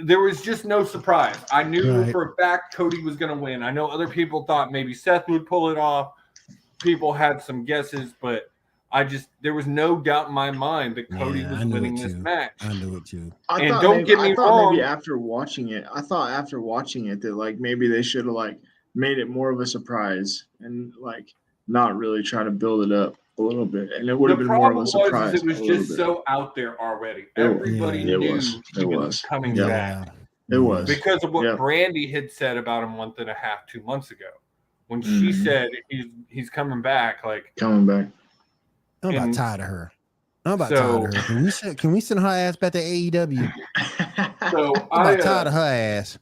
there was just no surprise. I knew for a fact Cody was going to win. I know other people thought maybe Seth would pull it off. People had some guesses, but there was no doubt in my mind that Cody was winning this match. I knew it too. Don't get me wrong. Maybe after watching it, that like maybe they should have like made it more of a surprise and like not really try to build it up a little bit, and it would have been more of a surprise. It was just so out there already. Everybody knew he was coming back. It was because of what Brandy had said about him 1.5, 2 months ago, when she said he's coming back. Like coming back. I'm about tired of her. Tired of her. Can we send her ass back to AEW? So I'm tired of her ass.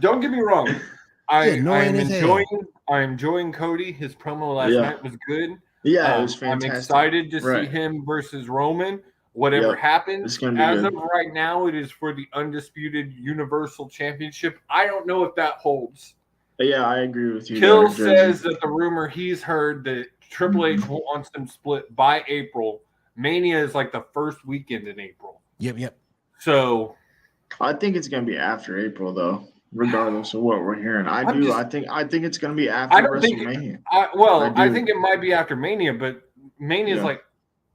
Don't get me wrong. I'm enjoying Cody. His promo last night was good. Yeah, it was fantastic. I'm excited to see him versus Roman. Whatever happens, as of right now, it is for the undisputed Universal Championship. I don't know if that holds. Yeah, I agree with you. Kill says that the rumor he's heard that Triple H wants them split by April. Mania is like the first weekend in April. Yep. So I think it's going to be after April, though. Regardless of what we're hearing, I think it's going to be after WrestleMania. I think it might be after Mania, but Mania is like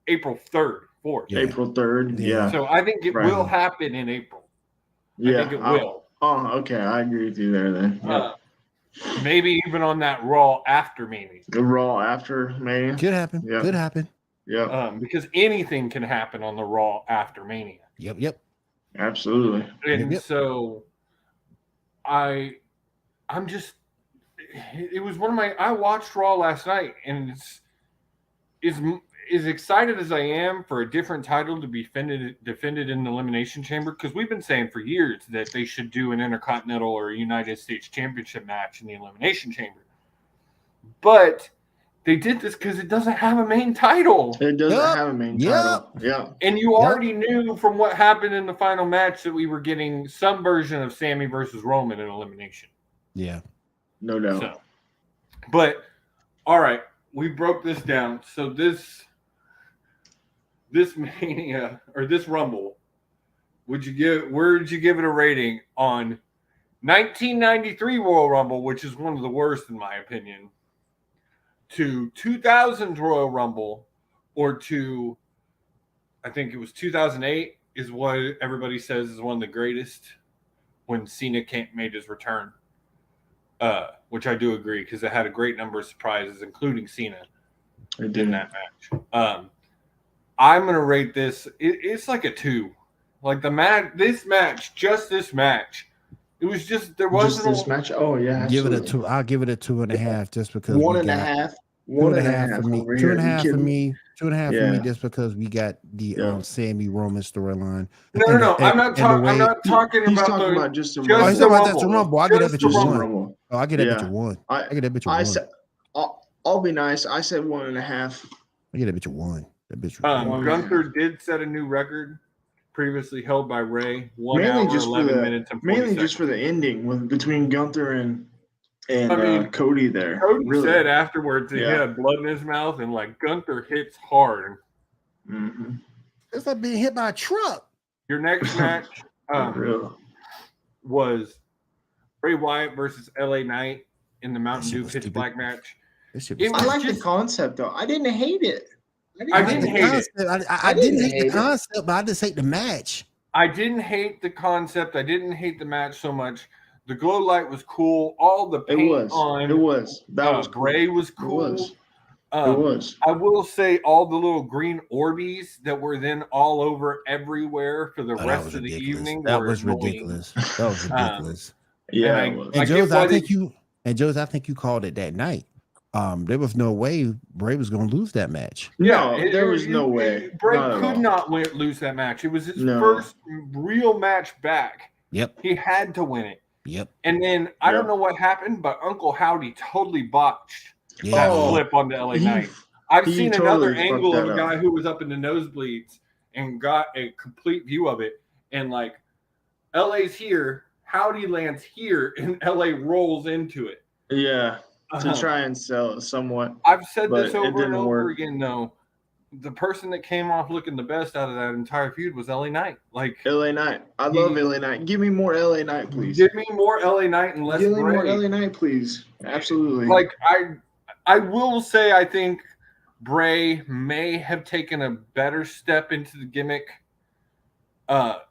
April 3rd, 4th. Yeah. April 3rd, yeah. So I think it will happen in April. Yeah, I think it will. Oh, okay. I agree with you there then. Maybe even on that Raw after Mania. The Raw after Mania? Could happen. Yeah. Could happen. Yeah. Because anything can happen on the Raw after Mania. Yep. Absolutely. And so I'm just, it was one of my, I watched Raw last night, and it's as excited as I am for a different title to be defended in the Elimination Chamber, because we've been saying for years that they should do an Intercontinental or a United States Championship match in the Elimination Chamber. But they did this because it doesn't have a main title. It doesn't have a main title. Yeah. And you already knew from what happened in the final match that we were getting some version of Sammy versus Roman in elimination. Yeah. No doubt. So, but all right, we broke this down. So this Mania or this Rumble, where did you give it a rating on 1993 Royal Rumble, which is one of the worst in my opinion, to 2000 Royal Rumble, or to, I think it was 2008, is what everybody says is one of the greatest, when Cena made his return. Which I do agree, because it had a great number of surprises, including Cena in that match. I'm going to rate this. It's like a 2. Like the match, this match, it was just, there wasn't just this match. Oh yeah, Give it a absolutely. 2. I'll give it a 2.5 just because 1.5. 2.5 for me. over 2.5 here. for me. 2.5 for me, Yeah. just because we got the Sammy Roman storyline. No. I'm not talking He's about talking the about just the Oh, he's Rumble. talking about the Rumble. I get that bitch Just a the 1. Rumble. Oh, I get that bitch a Yeah. 1. I get that bitch a I 1. said, I'll be nice. I said 1.5. I get that bitch a 1. That bitch. Gunther did set a new record previously held by Ray. 1 Mainly hour, just 11 minutes, and 40 seconds. just for the ending between Gunther and I mean, Cody there. Cody really. said afterwards that he Yeah. had blood in his mouth, and like Gunther hits hard. Mm-hmm. It's like being hit by a truck. Your next match was Bray Wyatt versus LA Knight in the Mountain Dew Pitch Black match. I like the concept though. I didn't hate it. I didn't hate it. I didn't hate the concept, but I just hate the match. I didn't hate the concept. I didn't hate the match so much. The glow light was cool. All the paint That was cool. Bray was cool. It was. I will say all the little green Orbeez that were then all over everywhere for the rest of the evening. That was ridiculous. That was ridiculous. Yeah. And Joe's, I think you called it that night. There was no way Bray was going to lose that match. No, there was no way. Bray could not lose that match. It was his first real match back. Yep. He had to win it. Yep. And then I don't know what happened, but Uncle Howdy totally botched that flip on the LA Knight. I've seen another angle of a guy who was up in the nosebleeds and got a complete view of it. And like, LA's here, Howdy lands here, and LA rolls into it. Yeah. To try and sell it somewhat. I've said this over and over again, though. The person that came off looking the best out of that entire feud was LA Knight. Like LA Knight. I love LA Knight. Give me more LA Knight, please. Give me more LA Knight and less Bray. Give me more LA Knight, please. Absolutely. Like I will say I think Bray may have taken a better step into the gimmick. I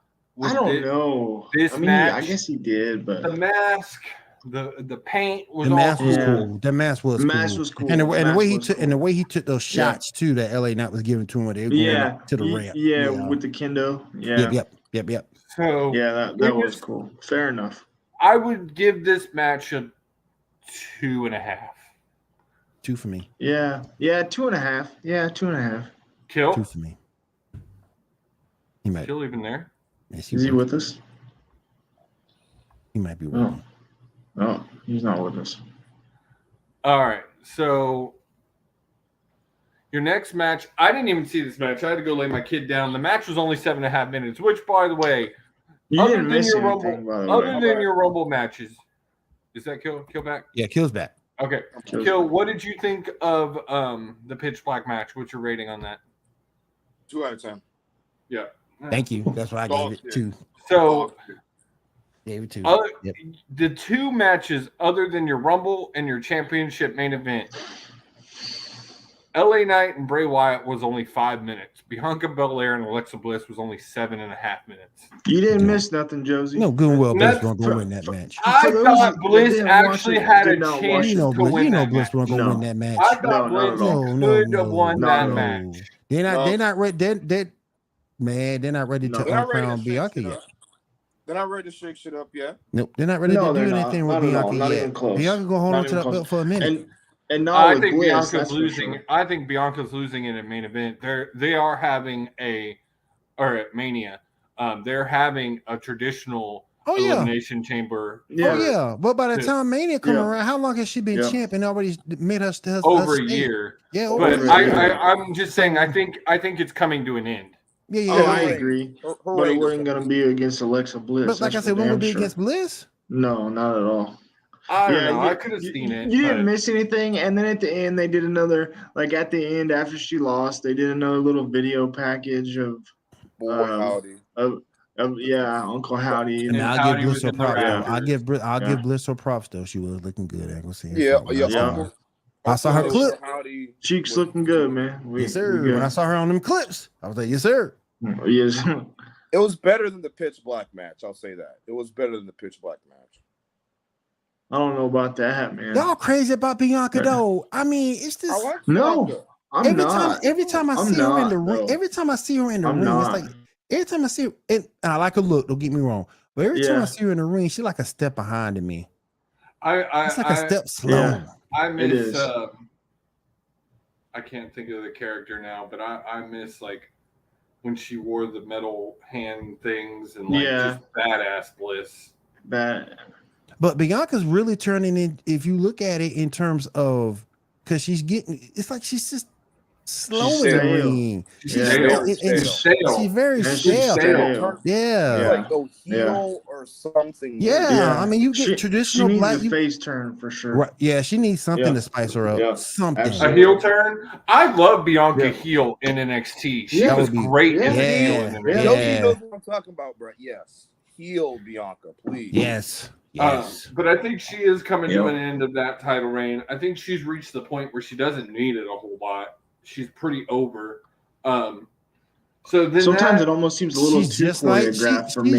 don't know. This match, I guess he did, but the mask, the paint was the mask was cool. cool. The mask was cool. Was cool. And the way he took those shots too that LA Knight was giving to him, they were going to the ramp. Yeah, with the kendo. Yeah. Yep. So that was cool. Fair enough. I would give this match a 2.5. 2 for me. Yeah, 2.5. Yeah, 2.5. Kill 2 for me. He might still even there. Is he with us? He might be with me. No, he's not with us. All right, so your next match, I didn't even see this match. I had to go lay my kid down. The match was only 7.5 minutes, which, by the way, other than your Rumble matches, is that Kill back? Yeah, Kill's back. Okay, Kill. What did you think of the Pitch Black match? What's your rating on that? 2 out of 10. Yeah. Thank you. That's why I gave it 2. So. Gave it 2. The 2 matches other than your Rumble and your championship main event, LA Knight and Bray Wyatt was only 5 minutes. Bianca Belair and Alexa Bliss was only 7.5 minutes. You didn't miss nothing, Josie. No, good and well Bliss wasn't going to win that match. I thought Bliss actually had a chance to win that match. Bliss wasn't going to win that match. I thought Bliss could have won that match. They're not ready to uncrown Bianca yet. They're not ready to shake shit up yet. Nope, they're not ready to do anything with Bianca not yet. Even close. Bianca gonna hold on to that belt for a minute. And now I think Bliss, Bianca's losing. Sure. I think Bianca's losing in a main event. They are having at Mania. They're having a traditional elimination chamber. Yeah. But by the time Mania come around, how long has she been champ and already made us over a year? Yeah, but I'm just saying. I think it's coming to an end. Yeah, I agree. But it wasn't gonna be against Alexa Bliss. But like I said, won't it be against Bliss? No, not at all. I don't know. I could have seen it. You didn't miss anything. And then at the end, they did another, like at the end after she lost, they did another little video package of Howdy. Yeah, Uncle Howdy. I mean, And I'll Howdy give was Bliss her in the props. Though. rafters. I'll give Bliss her props though. She was looking good. I ain't gonna say her Yeah, fault when yeah. I saw her. I saw her Uncle clip. Howdy Cheeks was- looking good, man. Yes, sir. When I saw her on them clips, I was like, yes, sir. Yes. It was better than the Pitch Black match. I'll say that. It was better than the Pitch Black match. I don't know about that, man. Y'all crazy about Bianca though. I mean, it's I just like No, Bianca. I'm not. every time I I'm see her in not, the ring, though. every time I see her in the I'm ring, not. it's like every time I see her, and I like her look. Don't get me wrong, but every time I see her in the ring, she's like a step behind me. It's like a step slow. Yeah. I It miss. is. I can't think of the character now, but I miss like when she wore the metal hand things and like just badass Bliss. That. But Bianca's really turning in. If you look at it in terms of, because she's getting, it's like she's just slow She's in the stale. ring. She's She's stale. she's very And she's stale. stale. Yeah. Like go heel or something. Yeah. I mean, you get traditional she needs black. a face turn for sure. Right. Yeah, she needs something Yeah. to spice her up. Yeah. Something. A Absolutely. heel turn. I love Bianca Yeah. heel in NXT. She Yeah. was That would be- great as a heel Yeah. in Yogi NXT. knows what I'm talking about, bro. Yes. Heel Bianca, please. Yes. Yes. But I think she is coming to Yep. an end of that title reign. I think she's reached the point where she doesn't need it a whole lot. She's pretty over. So then Sometimes it almost seems a little she's too just like choreographed for me.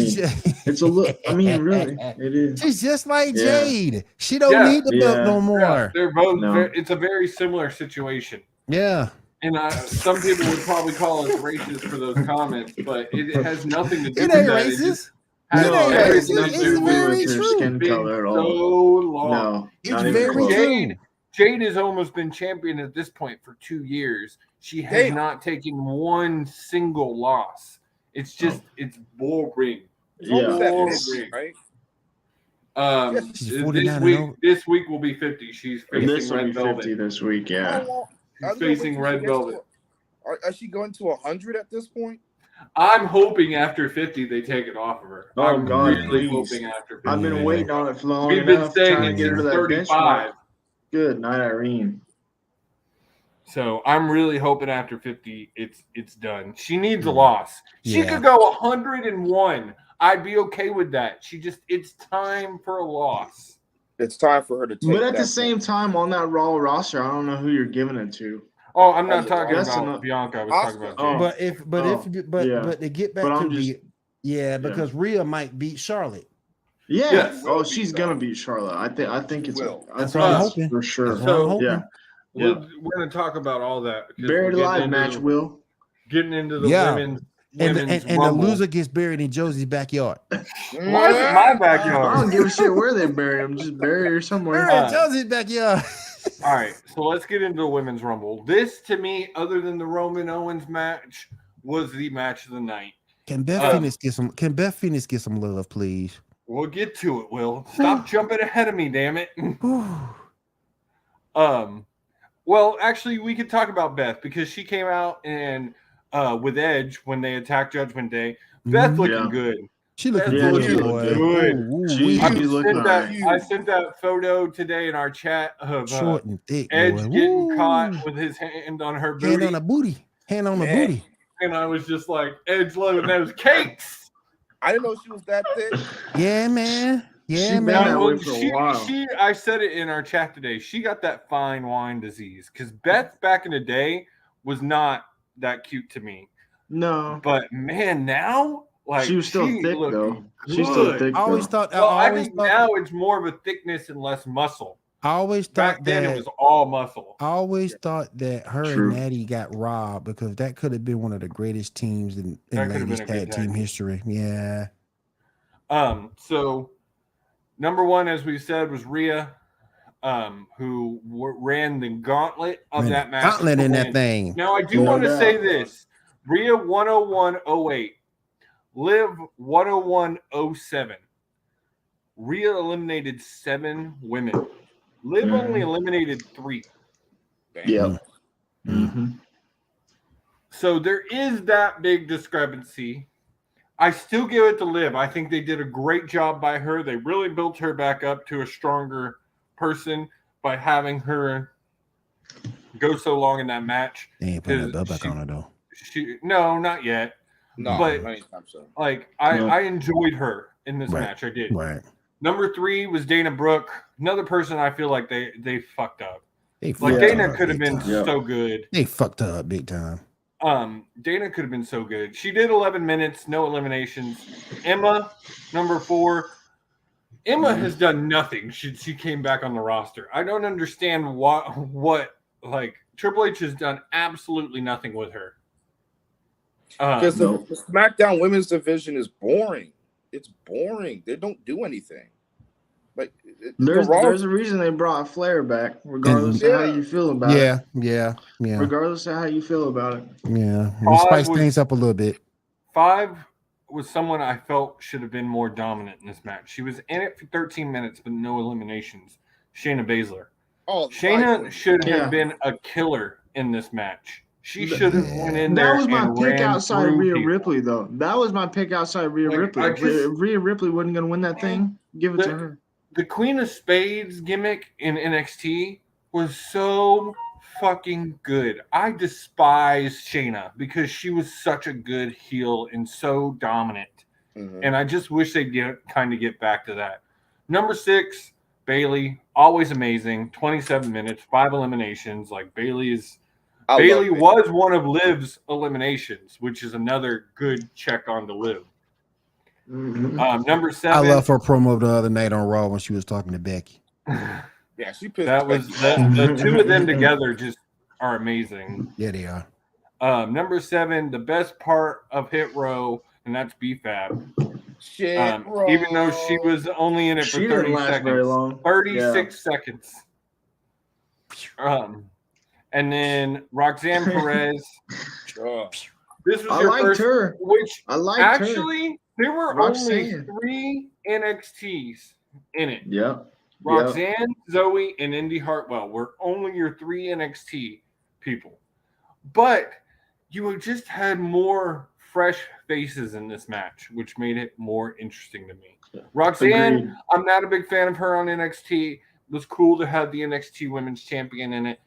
It's a little. I mean, really, it is. She's just like Yeah. Jade. She don't Yeah. need the belt no more. they're both. No. It's a very similar situation. Yeah. And some people would probably call us racist for those comments, but it has nothing to do It with ain't that. It racist. just It has ain't everything racist. to It's do with very with your true. skin being color at so all. long. No, It's not even very close. true. Jade has almost been champion at this point for 2 years. She has Damn. not taken one single loss. It's just it's boring. It's almost at Boring. 50, right? She's 49 this and over. this week will be 50. She's This facing will be Red Velvet. 50 this week. How Yeah. long- She's I was gonna wait facing till Red she gets Velvet. Is she going to 100 at this point? I'm hoping after 50 they take it off of her. Oh, I'm God, really please. hoping after 50. I've been waiting on it for long We've been enough. saying Trying to it get her to since that 35. benchmark. Good night, Irene. So I'm really hoping after 50 it's done. She needs a Mm. loss. She Yeah. could go 101. I'd be okay with that. It's time for a loss. It's time for her to take But at that the same time, on that Raw roster, I don't know who you're giving it to. Oh, I'm not talking That's about enough. Bianca. I was Asuka. talking about Oh. Jade. But to get back But to I'm just- because Rhea might beat Charlotte. Yeah. Yes. Oh, she's gonna beat Charlotte. I think it's. Will. I That's think what I'm it's hoping. for sure. That's what I'm hoping. Yeah. We're going to talk about all that. because Buried we're alive getting match, into- Will. Getting into the Yeah. women's And the Rumble. loser gets buried in Josie's backyard. Why is it my I backyard? don't give a shit where they bury him. Just bury her somewhere. Buried in Josie's backyard. All right, so let's get into the women's rumble. This, to me, other than the Roman Owens match, was the match of the night. Can Beth Phoenix get some? Can Beth Phoenix get some love, please? We'll get to it, Will. Stop jumping ahead of me, damn it. Well, actually, we could talk about Beth because she came out and with Edge when they attacked Judgment Day. Beth looking Yeah. good. She looking Yeah, good, she looked boy. good. Ooh, She- wee. I She's looking sent that photo today in our chat of Short and thick, Edge boy. getting Woo. caught with his hand on her Hand booty. on the booty. Hand on the Yeah. booty. And I was just like, Edge loving those cakes. I didn't know she was that thick. Yeah, man. Yeah, She been man. that Well, way for a while. I said it in our chat today. She got that fine wine disease because Beth back in the day was not that cute to me. No. But man, now like She was still thick looked though. She's still good. thick. I always though. thought. Well, I always think thought, now it's more of a thickness and less muscle. I always Back thought then that. it was all muscle. I always thought that her True. and Natty got robbed because that could have been one of the greatest teams in That could have ladies been a good tag team tag. history. Yeah. So number one, as we said, was Rhea, who ran the gauntlet of Man, that match. Gauntlet to in win. that thing. Now, I do No want to doubt. say this. Rhea 101.08. Liv 101.07. Rhea eliminated 7 women. Liv Mhm. only eliminated 3. Yeah. Mm-hmm. So there is that big discrepancy. I still give it to Liv. I think they did a great job by her. They really built her back up to a stronger person by having her go so long in that match. They ain't putting that Because belt back on her though. No, not yet. No, but not anytime soon. like No. I enjoyed her in this Right. match. I did. Right. Number 3 was Dana Brooke. Another person I feel like they fucked up. They Like fucked Dana up could have big been time. Yeah. so good. They fucked her up big time. Dana could have been so good. She did 11 minutes, no eliminations. Emma, number 4. Emma has done nothing. She came back on the roster. I don't understand what like Triple H has done absolutely nothing with her. Because No. the SmackDown Women's Division is boring. It's boring. They don't do anything. Like There's a reason they brought Flair back, regardless of how you feel about it. Yeah. Regardless of how you feel about it. Yeah. We Five spice was- things up a little bit. 5 was someone I felt should have been more dominant in this match. She was in it for 13 minutes, but no eliminations. Shayna Baszler. Shayna should have been a killer in this match. She should have went in there. That was my and pick ran outside through Rhea people. Ripley, though. That was my pick outside Rhea Like, Ripley. I If Rhea Ripley wasn't going to win that thing, give it to her. The Queen of Spades gimmick in NXT was so fucking good. I despise Shayna because she was such a good heel and so dominant. Mhm. And I just wish they'd get back to that. Number 6, Bailey, always amazing. 27 minutes, 5 eliminations. Like Bailey was one of Liv's eliminations, which is another good check on to Liv. Mhm. Number 7. I love her promo the other night on Raw when she was talking to Becky. Yeah, she pissed That was Becky off. the two of them together just are amazing. Yeah, they are. Number 7, the best part of Hit Row, and that's BFAB. Shit, bro. Even though she was only in it for She 30 didn't last seconds. very long. 36 seconds. And then Roxanne Perez. Ugh. This was I your liked first, her. which I liked her. actually there were only Roxanne. 3 NXTs in it. Yep. Roxanne, Zoe, and Indy Hartwell were only your 3 NXT people. But you just had more fresh faces in this match, which made it more interesting to me. Roxanne, Agreed. I'm not a big fan of her on NXT. It was cool to have the NXT Women's Champion in it.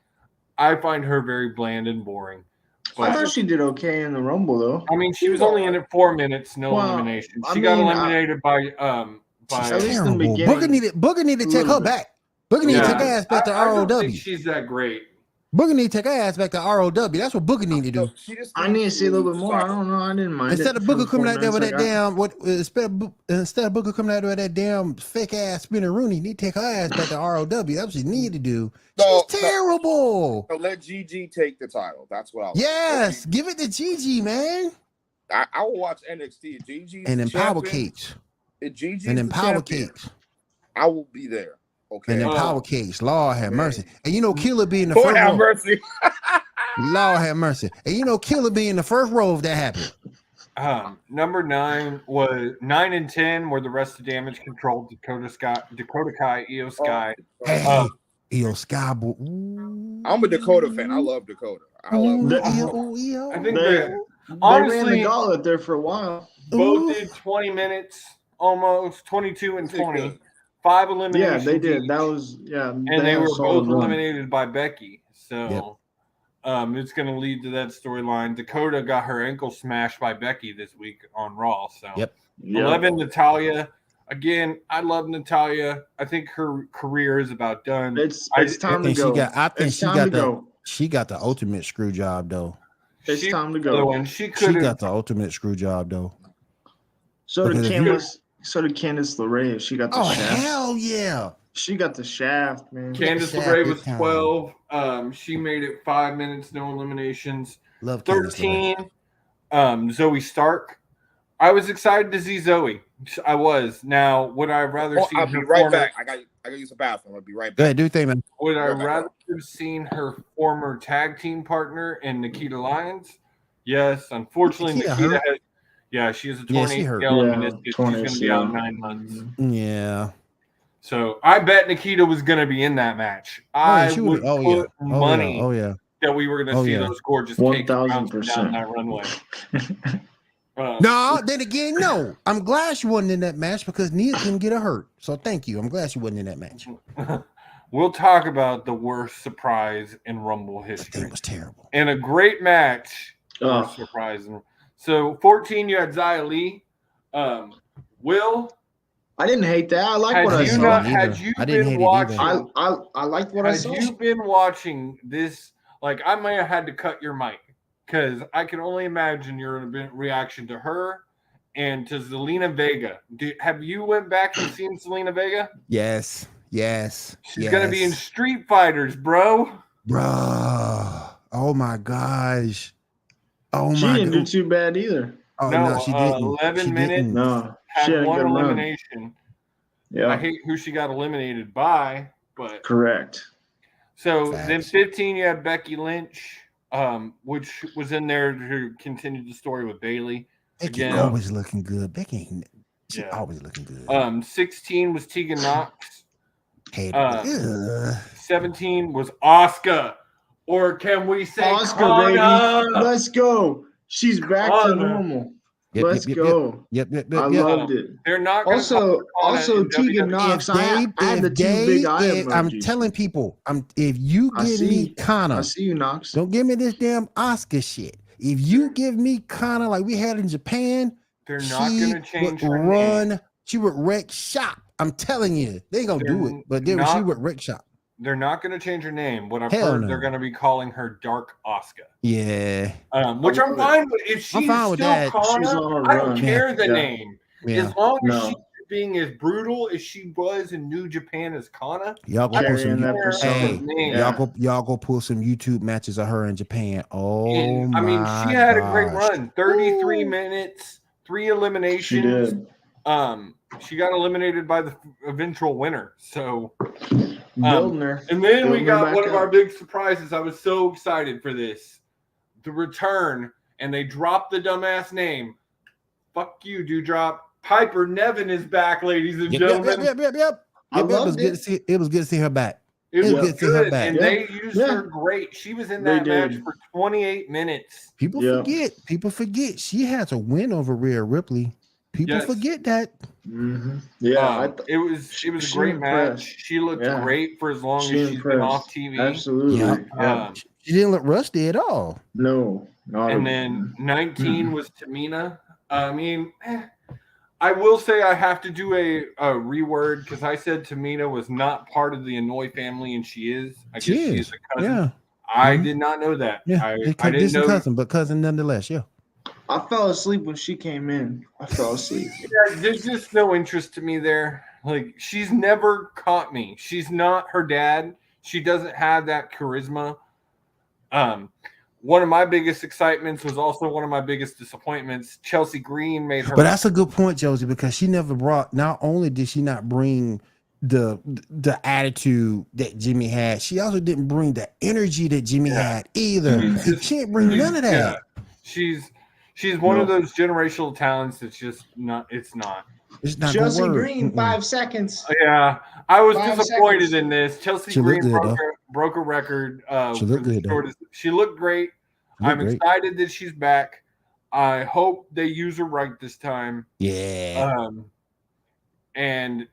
I find her very bland and boring. I But thought she did okay in the Rumble, though. I mean, she was only in it 4 minutes, no Well, elimination. I She got mean, eliminated by At least in the Terrible. beginning, Booker need to take little her bit. back. Booker need to take her ass back to I don't ROW. think she's that great. Booker need to take her ass back to ROW. That's what Booker need to do. I need to see a little bit more. I don't know. I didn't mind Instead it of Booker for the coming 4 out there with minutes that I got. damn instead of Booker coming out there with that damn fake ass spinner Rooney, he need to take her ass back to ROW. That's what she need to do. No, She's terrible. So let Gigi take the title. That's what I want. Yes, give it to Gigi, man. I will watch NXT. Gigi And then Power Cakes. Gigi And then Power Cakes. I will be there. Okay. And then Power Cakes. Lord have mercy. And you know Killer being the Lord first have row. mercy. Lord have mercy. And you know Killer being the first row if that happened. Number 9 was 9 and 10 were the rest of Damage Control, Dakota Kai, Io Sky. Hey, Io Sky. Boy. I'm a Dakota fan. I love Dakota. I love Io. I think They that ran the honestly gauntlet there for a while. both did 20 minutes, almost 22 and 20. good. 5 eliminations. Yeah, they did. each, That was and had they a were solid both run. eliminated by Becky. So it's going to lead to that storyline. Dakota got her ankle smashed by Becky this week on Raw. So Yep. 11, Natalia. Again, I love Natalia. I think her career is about done. It's I time to think go. I think It's she time got to the go. she got the ultimate screw job though. It's time to So, go. and she She could have. got the ultimate screw job though. So did Because if Candice LeRae. She got the Oh shaft. hell yeah! She got the shaft, man. Candice Shaft LeRae big was time. 12. She made it 5 minutes, no eliminations. Love Candice LeRae. 13. Zoe Stark. I was excited to see Zoe. I was. Now, would I rather see I'll her be right former, back. I got to use the bathroom. I'll be right Go back. ahead, do your thing, man. Would I Right back rather up. have seen her former tag team partner in Nikita Lyons? Yes. Unfortunately, Nikita Nikita hurt? has. She has a Yeah, torn she hurt. ACL Yeah, and meniscus. She's torn going to be out ACL. 9 months. Yeah. So I bet Nikita was going to be in that match. I she would would've- put money Oh yeah. that we were going to see those gorgeous cakes bouncing 1000%. down that runway. No, then again, no. I'm glad she wasn't in that match because Nia couldn't get her hurt. So thank you. I'm glad she wasn't in that match. We'll talk about the worst surprise in Rumble That history. thing was terrible. And a great match. Oh. Worst surprise. So 14, you had Xia Li. Will, I didn't hate that. I like what I had you saw. not either. had you I didn't been hate it either. watching? I liked what I Had saw. you been watching this? Like, I may have had to cut your mic because I can only imagine your reaction to her and to Zelina Vega. Have you went back and seen Zelina Vega? Yes. She's gonna be in Street Fighters, bro. Bruh. Oh my gosh. Oh She my didn't do god. too bad either. Oh No, no, she didn't. 11 She minutes. didn't. No, she Had had a one good run. elimination. I Yeah, hate who she got eliminated by, but correct. so Facts. then 15 you had Becky Lynch, which was in there to continue the story with Bailey. Becky Again, always looking good. Becky ain't she Yeah. always looking good. 16 was Tegan Knox. Hey, 17 was Asuka. Or can we say Oscar, baby. Let's go. She's back to Kana. normal. Yep, Let's yep, go. Yep. I loved it. They're not gonna Also, call her Kana in Tegan WWE. Knox. I had the two big eye I'm emojis. telling people, if you I give me see. I Kana, see you, Knox. don't give me this damn Oscar shit. If you give me Kana like we had in Japan, They're not she gonna change would her run. name. She would wreck shop. I'm telling you, they ain't gonna do it, but she would wreck shop. They're not gonna change her name. What I've Hell heard, no. they're gonna be calling her Dark Asuka. Yeah, Which I'm fine with. If she's fine with still that. She's Kana, on a I don't run. care the Yeah. name. yeah. As long as No. she's being as brutal as she was in New Japan as Kana, Y'all go pull Carrying some. that persona. Hey, name. y'all go pull some YouTube matches of her in Japan. Oh And, my! I mean, she had a great gosh. run. 33 Woo. minutes, 3 She eliminations. did. She got eliminated by the eventual winner. So, Building her. and then we Building her got back one of our up. big surprises. I was so excited for this. The return, and they dropped the dumbass name. Fuck you, Dewdrop. Piper Nevin is back, ladies and gentlemen. Yep. I It was loved good it. to see. It was good to see her back. It was It's good to see her good, back. and Yeah. they used Yeah. her great. She was in They that match did. for 28 minutes. People Yeah. forget. People forget. She had to win over Rhea Ripley. People Yes. forget that. Mm-hmm. Yeah, It was a she great impressed. match. She looked Yeah. great for as long she as she's been impressed. off TV. Absolutely. Yeah. Yeah. She didn't look rusty at all. No. Not And a- then 19 was Tamina. I mean, I will say I have to do a reword because I said Tamina was not part of the Anoy family, and she is. I guess she is a cousin. Yeah. I Mhm. did not know that. Yeah. I didn't Distant know. cousin, but cousin nonetheless. Yeah. I fell asleep when she came in. I fell asleep. Yeah, there's just no interest to me there. Like, she's never caught me. She's not her dad. She doesn't have that charisma. One of my biggest excitements was also one of my biggest disappointments. Chelsea Green made her. But that's a good point, Josie, because she never brought. Not only did she not bring the attitude that Jimmy had, she also didn't bring the energy that Jimmy had either. She didn't bring none of that. Yeah. She's one of those generational talents that's just not. It's not. It's not Chelsea gonna work. Green, 5 seconds. Yeah, I was 5 disappointed seconds. in this. Chelsea She looked Green good, broke a record. She looked for the good, though. shortest. She looked great. She looked I'm great. excited that she's back. I hope they use her right this time. Yeah. And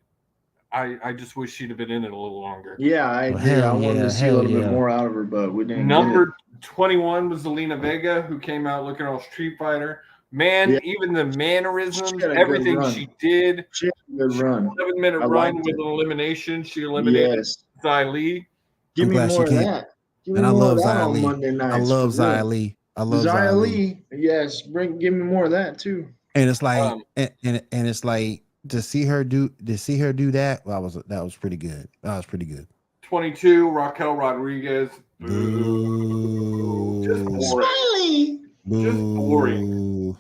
I just wish she'd have been in it a little longer. Yeah, I agree. hell I wanted yeah, to see a hell little yeah. bit more out of her, but we didn't. Number 21 was Zelina Vega, who came out looking all Street Fighter. Man, Yeah. even the mannerisms, She had a good everything run. she did. She had a good run. 7-minute I run liked with it. an elimination. She eliminated Yes. Xia Li. Give I'm me glad she more of came. that. Give me And I more love of that Xia on Li. Monday nights. I love for real. Xia Li. I love Xia Xia Li. Li, yes, give me more of that too. And it's like, Um, and it's like to see her do that. Well, that was pretty good. That was pretty good. 22, Raquel Rodriguez. Boo. Just boring. Smiley. Just boring.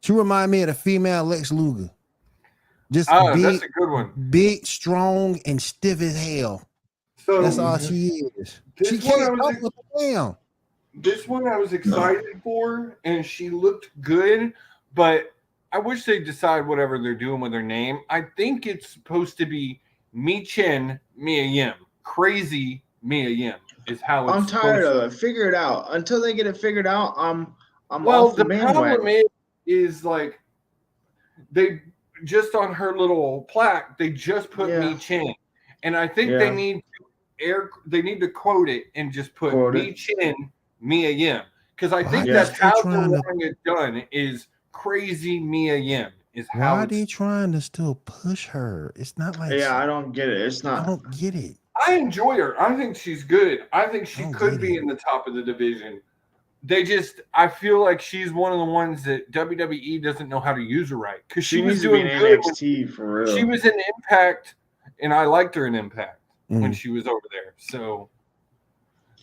She remind me of the female Lex Luger. Just That's big, a good one. big, strong, and stiff as hell. So That's all she is. This She one I can't was- talk with the damn. This one I was excited for, and she looked good, but I wish they'd decide whatever they're doing with her name. I think it's supposed to be Mi Chen Mia Yim. Crazy Mia Yim is how it's I'm tired supposed of it. Figure it out. Until they get it figured out, I'm Well, off the the problem bandwagon. is like they just on her little plaque, they just put Yeah. Mi Chen. And I think Yeah. they need to quote it and just put Quote Mi it. Chen Mia Yim. because I think Why that's they how they're trying to- wanting it done. Is crazy Mia Yim is Why how are they it's. trying to still push her? It's not like Yeah, I don't get it. It's I not. don't get it. I enjoy her. I think she's good. I think she don't could get be it. in the top of the division. I feel like she's one of the ones that WWE doesn't know how to use her right, because She she was needs to be doing in good. NXT for real. She was in Impact, and I liked her in Impact when Mhm. she was over there. So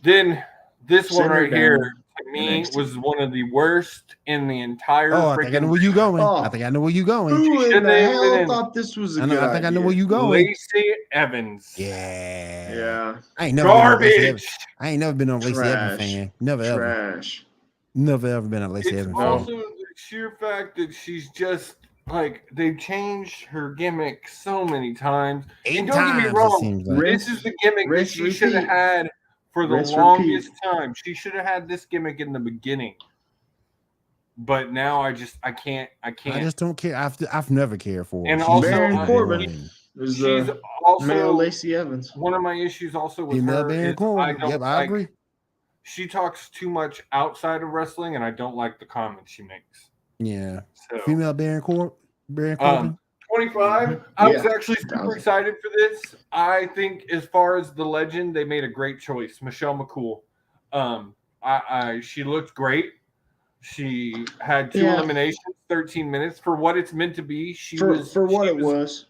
then this Send one her right here down to me NXT. was one of the worst in the entire. Oh, I think I know where you going. Oh. I think I know where you going. Who in shouldn't the have been hell in. thought this was a I know. good I think I know idea? where you going. Lacey Evans. Yeah. Yeah. I ain't never been a Lacey Evans. Garbage. I ain't never been a Lacey Evans Trash. fan. Never ever. Trash. Never ever been a Lacey It's Evans fan. also the sheer fact that she's just like they've changed her gimmick so many times. And 8 don't get me times it wrong, seems like. this is the gimmick that Rinse, she should have repeat. had for the Rinse, longest repeat. time. She should have had this gimmick in the beginning. But now I can't. I just don't care. I've never cared for her. And She's also, not Baron even Corbin winning. is She's the also male Lacey Evans. one of my issues also with Female her Baron is I Corbin. don't Yep, I like. agree. She talks too much outside of wrestling, and I don't like the comments she makes. Yeah. So Female Baron Corbin. 25. I was Yeah. actually super excited for this. I think as far as the legend, they made a great choice. Michelle McCool. She looked great. She had 2 eliminations, 13 minutes for what it's meant to be. For what it was,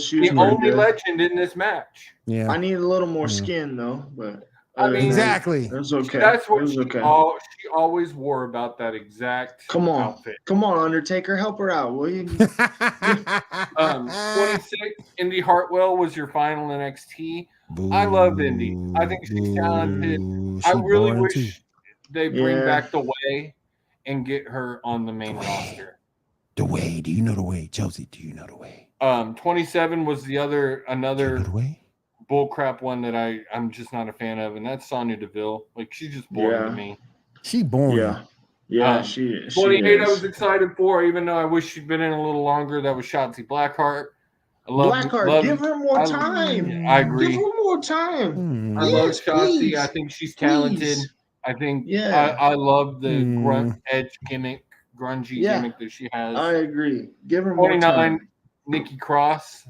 she was the pretty only good. legend in this match. Yeah. I need a little more Yeah. skin though, but I mean, Exactly. it was okay. That's what it was she, okay. she always wore about that exact Come on, outfit. come on, Undertaker, help her out, will you? 26, Indy Hartwell was your final NXT. I love Indy. I think she's talented. I really wish they bring back the Way and get her on the main roster. The Way. Do you know the Way? Josie, do you know the Way? 27 was another Do you know the Way? bullcrap one that I'm just not a fan of, and that's Sonya Deville. Like, she's just boring to me. She boring. Yeah, 28 is. I was excited for, even though I wish she'd been in a little longer. That was Shotzi Blackheart. Blackheart, give her more time. I agree. Give her more time. I love Shotzi. I think she's talented. Please. I think Yeah. I love the grunt edge gimmick, grungy gimmick that she has. I agree. Give her more 29, time. Nikki Cross.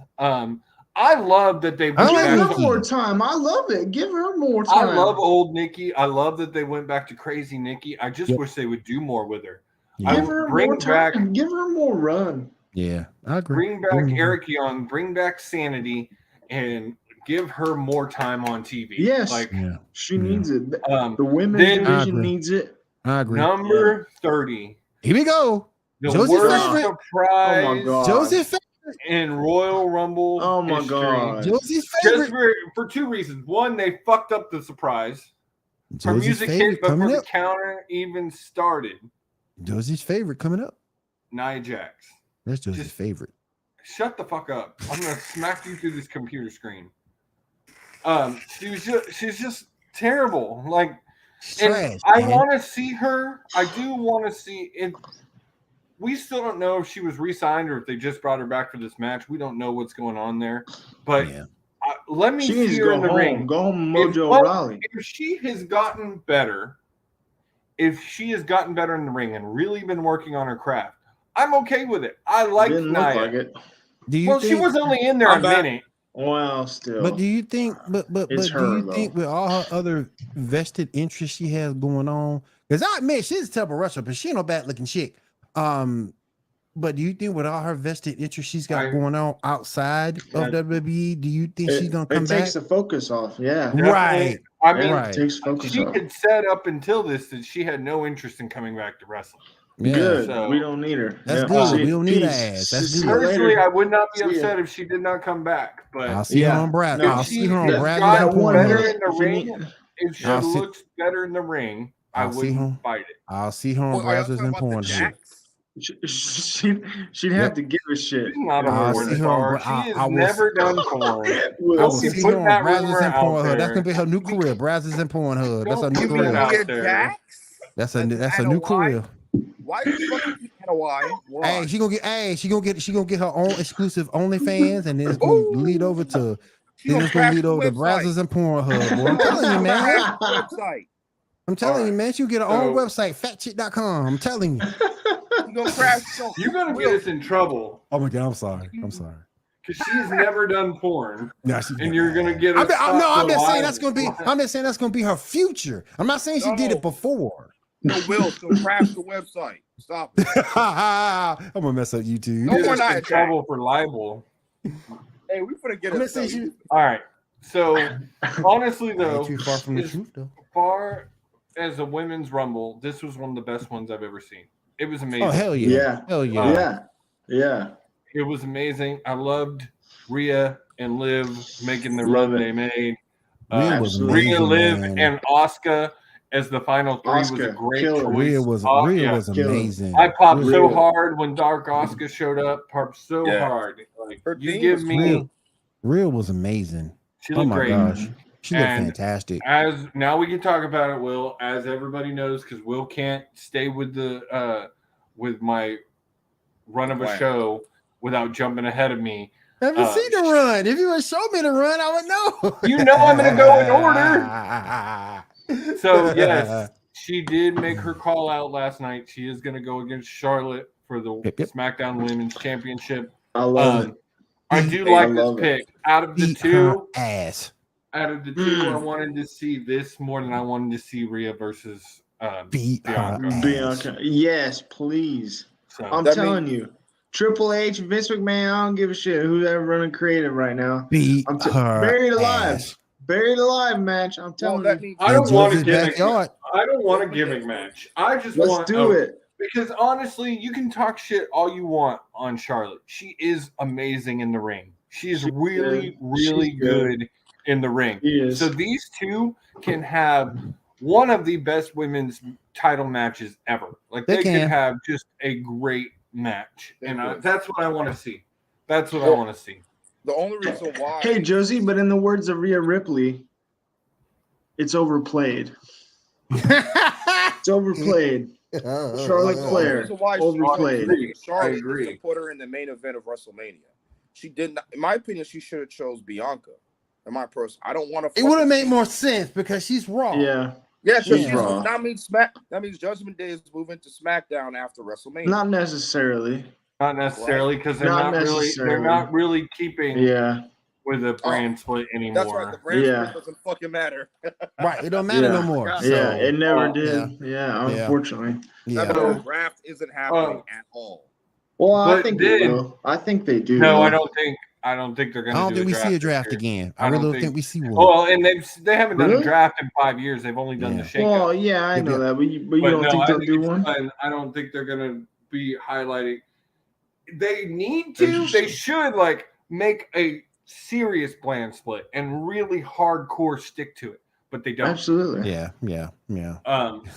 I love that they I went like back Give to her more time. I love it. Give her more time. I love old Nikki. I love that they went back to crazy Nikki. I just wish they would do more with her. Yeah. Give her Bring more time. back- Give her more run. Yeah, I agree. Bring back Eric Young, bring back Sanity, and give her more time on TV. Yes. Like Yeah, She needs it. The women's then- I division agree. needs it. I agree. number 30. Here we go. The Josie's worst favorite. surprise Oh my God. Josie's favorite. in Royal Rumble Oh my history. God. Josie's Just favorite. for 2 reasons. One, they fucked up the surprise. Her Josie's music favorite hit before coming the up. counter even started. Josie's favorite coming up. Nia Jax. That's Josie's Just- favorite. Shut the fuck up. I'm gonna smack you through this computer screen. She's just terrible. Like, and Trash, I man. want to see her. I do want to see it. We still don't know if she was re-signed or if they just brought her back for this match. We don't know what's going on there. But Yeah. let me She needs see to her go in the home. ring. Go home, If Mojo what- Rawley. If she has gotten better, if she has gotten better in the ring and really been working on her craft, I'm okay with it. I like Didn't look Nia. like it. Do you Well, think, she was only in there I'm a back. minute. Well, still. But do you think? But It's do her, you think though. with all her other vested interests she has going on? Because I admit she's a terrible wrestler, but she ain't no bad looking chick. But do you think with all her vested interests she's got going on outside of WWE, do you think she's gonna come it back? takes the focus off. Yeah. Right. I mean, Right. It takes focus she off. had said up until this that she had no interest in coming back to wrestling. Yeah. Good. So- We don't need her. That's Yeah. good. See, We don't need her peace. ass. That's See good. you Personally, later. I would not be See ya. upset if she did not come back. But I'll see her Yeah. on Brad. No, I'll if see she her on has Bradley's gotten and better Pornhub. in the ring, if she I'll see- looks better in the ring, I I'll see her. wouldn't fight it. I'll see her on Well, are y'all Bradley's talking and about the Pornhub. Jax? She'd have to give a shit. She's not I'll a porn see her on star. Bra- She has I will- never done porn. I We'll will Don't be see putting her that on Brazos rumor and out Pornhub. That's there. gonna be her new career. Brazos and Pornhub. That's her Don't new give that career. out Nia there. Jax? That's a new N-O-Y? career. Why the fuck you keep NOI? Hey, she gonna get her own exclusive OnlyFans, and then it's gonna lead over to She gonna to crash the Brazos website. and Pornhub. Boy, I'm telling you, man. Website. I'm telling you, man. You get our own So- website, fatchick.com. I'm telling you. You gonna crash? So, You're gonna get us in trouble Oh my god, I'm sorry. I'm sorry. because she's never done porn, No, she and you're gonna get I'm us. I'm just saying live. that's gonna be. I'm just saying that's gonna be her future. I'm not saying she did No. it before. no, Will, so crash the website. Stop it. I'm gonna mess up YouTube. No, Get we're us not in at trouble for libel. Hey, we finna get I'm it. gonna say you. All right. So honestly, I though, ain't too far from the as truth, though. far as a women's rumble, this was one of the best ones I've ever seen. It was amazing. Oh hell yeah! Yeah. Hell yeah! Yeah. Yeah. It was amazing. I loved Rhea and Liv making the Love run it. they made. Rhea was Absolutely. Rhea, amazing, Liv, man. and Asuka as the final three was a Asuka, great killer. choice. Rhea was Oh, Rhea yeah. was killer. amazing. I popped so Rhea. hard when Dark Asuka showed up. Popped so Yeah. hard. Like Her you theme give was me. Rhea was amazing. She Oh looked my great. gosh, she looked And fantastic. As now we can talk about it, Will. As everybody knows, because Will can't stay with the with my run of a Plan. show without jumping ahead of me. I haven't seen the run. If you would show me the run, I would know. You know I'm gonna go in order. So yes, she did make her call out last night. She is gonna go against Charlotte for the Yep. SmackDown Women's Championship. I love it. I do I like this love it. pick. Out of the Eat her two, ass. I wanted to see this more than I wanted to see Rhea versus Beat her Bianca. ass. Bianca. Yes, please. So I'm That telling you. Triple H, Vince McMahon, I don't give a shit who's ever running creative right now. Beat I'm her buried alive. ass. Buried alive match. I'm Well, telling that you. means I don't In want a George's gimmick. backyard. I don't want a gimmick match. I just Let's want do it. because honestly, you can talk shit all you want on Charlotte. She is amazing in the ring. She is She's really, good. really She's good. good in the ring. She is. So these two can have one of the best women's title matches ever. Like They they can. could have just a great match, They and could. that's what I want to see. That's what I want to see. the only reason why. Hey, Josie, but in the words of Rhea Ripley, it's overplayed. It's overplayed. Charlotte The only Flair. reason why Overplayed. Charlotte I agree. is to put her in the main event of WrestleMania. She did not. In my opinion, she should have chose Bianca. In my person, I don't want to. It would have made more sense because she's raw. Yeah. Yeah, so Yeah. she's Raw. that means That means Judgment Day is moving to SmackDown after WrestleMania. Not necessarily. Not necessarily because they're Not not really necessarily. they're not really keeping Yeah. with a brand split anymore. That's right. The brand Yeah. split doesn't fucking matter. Right. It don't matter Yeah. no more. Yeah, So, Yeah, it never Oh, did. Yeah, unfortunately. yeah. That means the draft isn't happening at all. Well, I But think they then- will. I think they do. No, though. I don't think they're I going to don't do think we see a this draft year. again. I I don't really don't think- think we see one. Well, and they haven't done Really? a draft in 5 years. They've only done Yeah. the shakeup. Well, yeah, I Yep, know yep. that, but you But don't think I they'll think do it's one? fun. I don't think they're going to be highlighting. They need to. They should like make a serious brand split and really hardcore stick to it, but they don't. Absolutely. Yeah.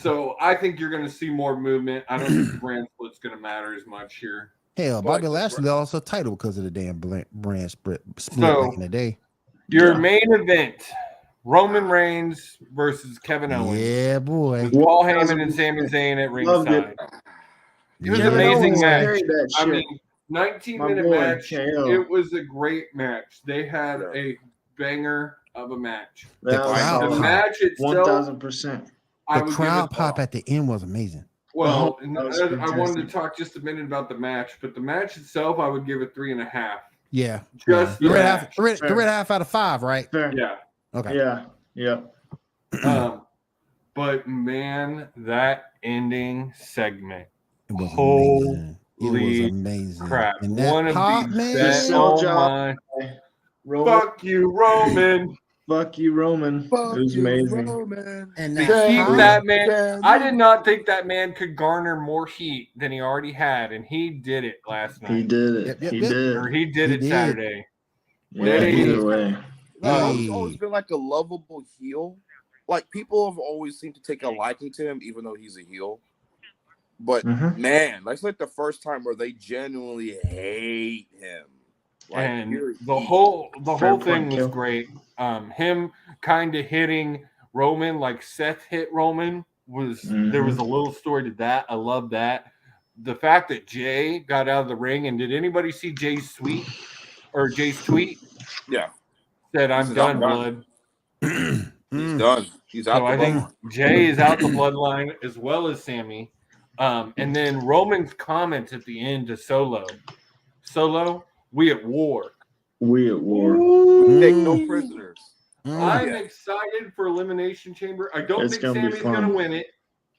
So I think you're going to see more movement. I don't think the brand split's going to matter as much here. Hell, But- Bobby Lashley lost a title because of the damn brand split So- back in the day. Your Yeah. main event: Roman Reigns versus Kevin Owens. Yeah, boy. Paul Heyman and Sami Zayn at Loved ringside. it. It was Yeah. an amazing Owens match. carried that I shit. mean, 19-minute My boy, match. KO. It was a great match. They had a banger of a match. That The was crowd The pop. match itself, 1,000%. I The would crowd give it pop at the end was amazing. Well, Oh, that was I wanted to fantastic. talk just a minute about the match, but the match itself, I would give it 3.5. Yeah. Just The the red match. half, the red half out of 5, right? Fair. Yeah. Okay. Yeah. Yeah. But man, that ending segment, It was Holy amazing. It was amazing. crap! And that One of pop, the man. best. Sell Oh job. my! Roman. Fuck you, Roman. Fuck you, Roman. It was amazing. And To that keep pop, that man, I did not think that man could garner more heat than he already had, and he did it last night. He did it. Yep, yep, he yep. did. Or he did He it did. Saturday. Yeah, Hey. either way. He's always been like a lovable heel. Like people have always seemed to take a liking to him, even though he's a heel. But Mhm. man, that's like the first time where they genuinely hate him. Like, And you're- the whole Fair thing point, was Kill. great. Him kind of hitting Roman like Seth hit Roman was there was a little story to that. I love that. The fact that Jay got out of the ring, and did anybody see Jay's tweet? Yeah, Said, "I'm said, done, "I'm done." blood." he's done. He's out So the I think bloodline. Jay is out the bloodline as well as Sammy. And then Roman's comments at the end to Solo, we at war. We at war. We take no Mm. prisoners. I'm yeah. excited for Elimination Chamber. I don't It's think gonna be Sammy's going to fun. win it.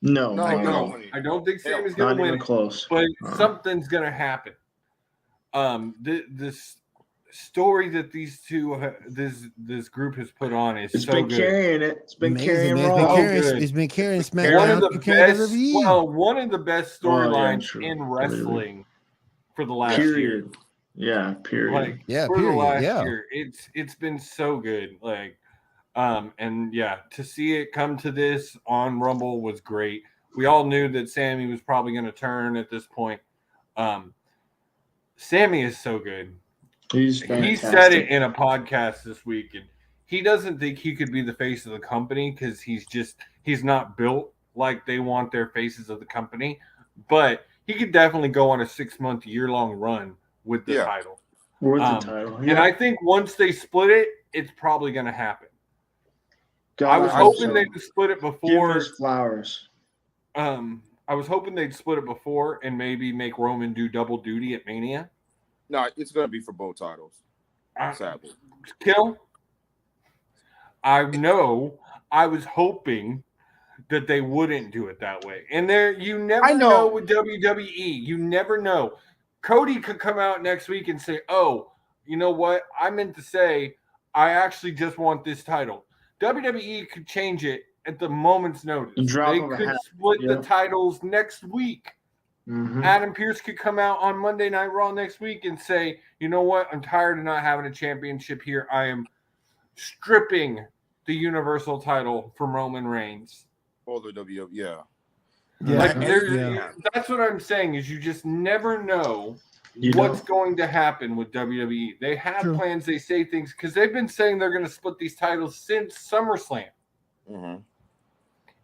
No, No, I he don't. win it. I don't think Hell, Sammy's going not to win even it. close. But something's going to happen. This story that these two, this group has put on is It's so been good. carrying it. It's been Amazing, carrying man. Raw. good. It's been carrying One SmackDown. of the It's been carrying best, WWE. one of the best Oh, yeah, storylines true. in wrestling for the last year. Period. Yeah, period. Like Yeah, for the period, last yeah. year, it's been so good. Like, and yeah, to see it come to this on Rumble was great. We all knew that Sammy was probably going to turn at this point. Sammy is so good. He's He fantastic. said it in a podcast this week, and he doesn't think he could be the face of the company because he's not built like they want their faces of the company. But he could definitely go on a 6-month, year-long run with the title. With the title. And I think once they split it, it's probably going to happen. God, I was hope hoping so. they'd split it Give before. us flowers. I was hoping they'd split it before and maybe make Roman do double duty at Mania. No, it's going to be for both titles. Sadly. Kill. I know. I was hoping that they wouldn't do it that way. And you never know with WWE. You never know. Cody could come out next week and say, "Oh, you know what? I meant to say I actually just want this title." WWE could change it at the moment's notice. They could split the titles next week. Mm-hmm. Adam Pearce could come out on Monday Night Raw next week and say, "You know what? I'm tired of not having a championship here. I am stripping the Universal title from Roman Reigns." Or the WWE, yeah. That's what I'm saying is you just never know what's going to happen with WWE. They have plans. They say things because they've been saying they're going to split these titles since SummerSlam. Mm-hmm.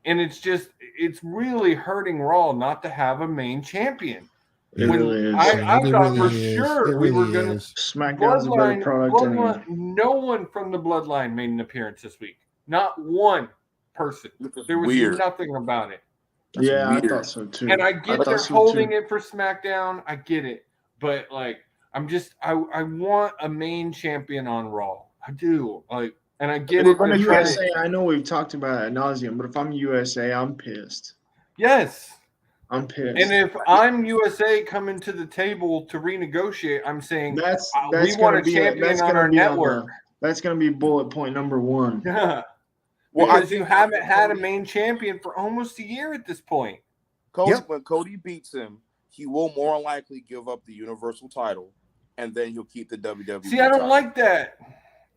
And it's really hurting Raw not to have a main champion. It really is. I thought for really sure we were going to. SmackDown's a better product anyway. No one from the Bloodline made an appearance this week. Not one person. There was nothing about it. I thought so too. And I get they're holding it for SmackDown. I get it. But like, I want a main champion on Raw. I do. Like, and I get it. USA, I know we've talked about it ad nauseum, but if I'm USA, I'm pissed. Yes. I'm pissed. And if I'm USA coming to the table to renegotiate, I'm saying that's we want a champion on our network. That's going to be bullet point number 1. Yeah. Because you haven't had a main champion for almost a year at this point. When Cody beats him, he will more likely give up the Universal title, and then he'll keep the WWE. See, I don't like that.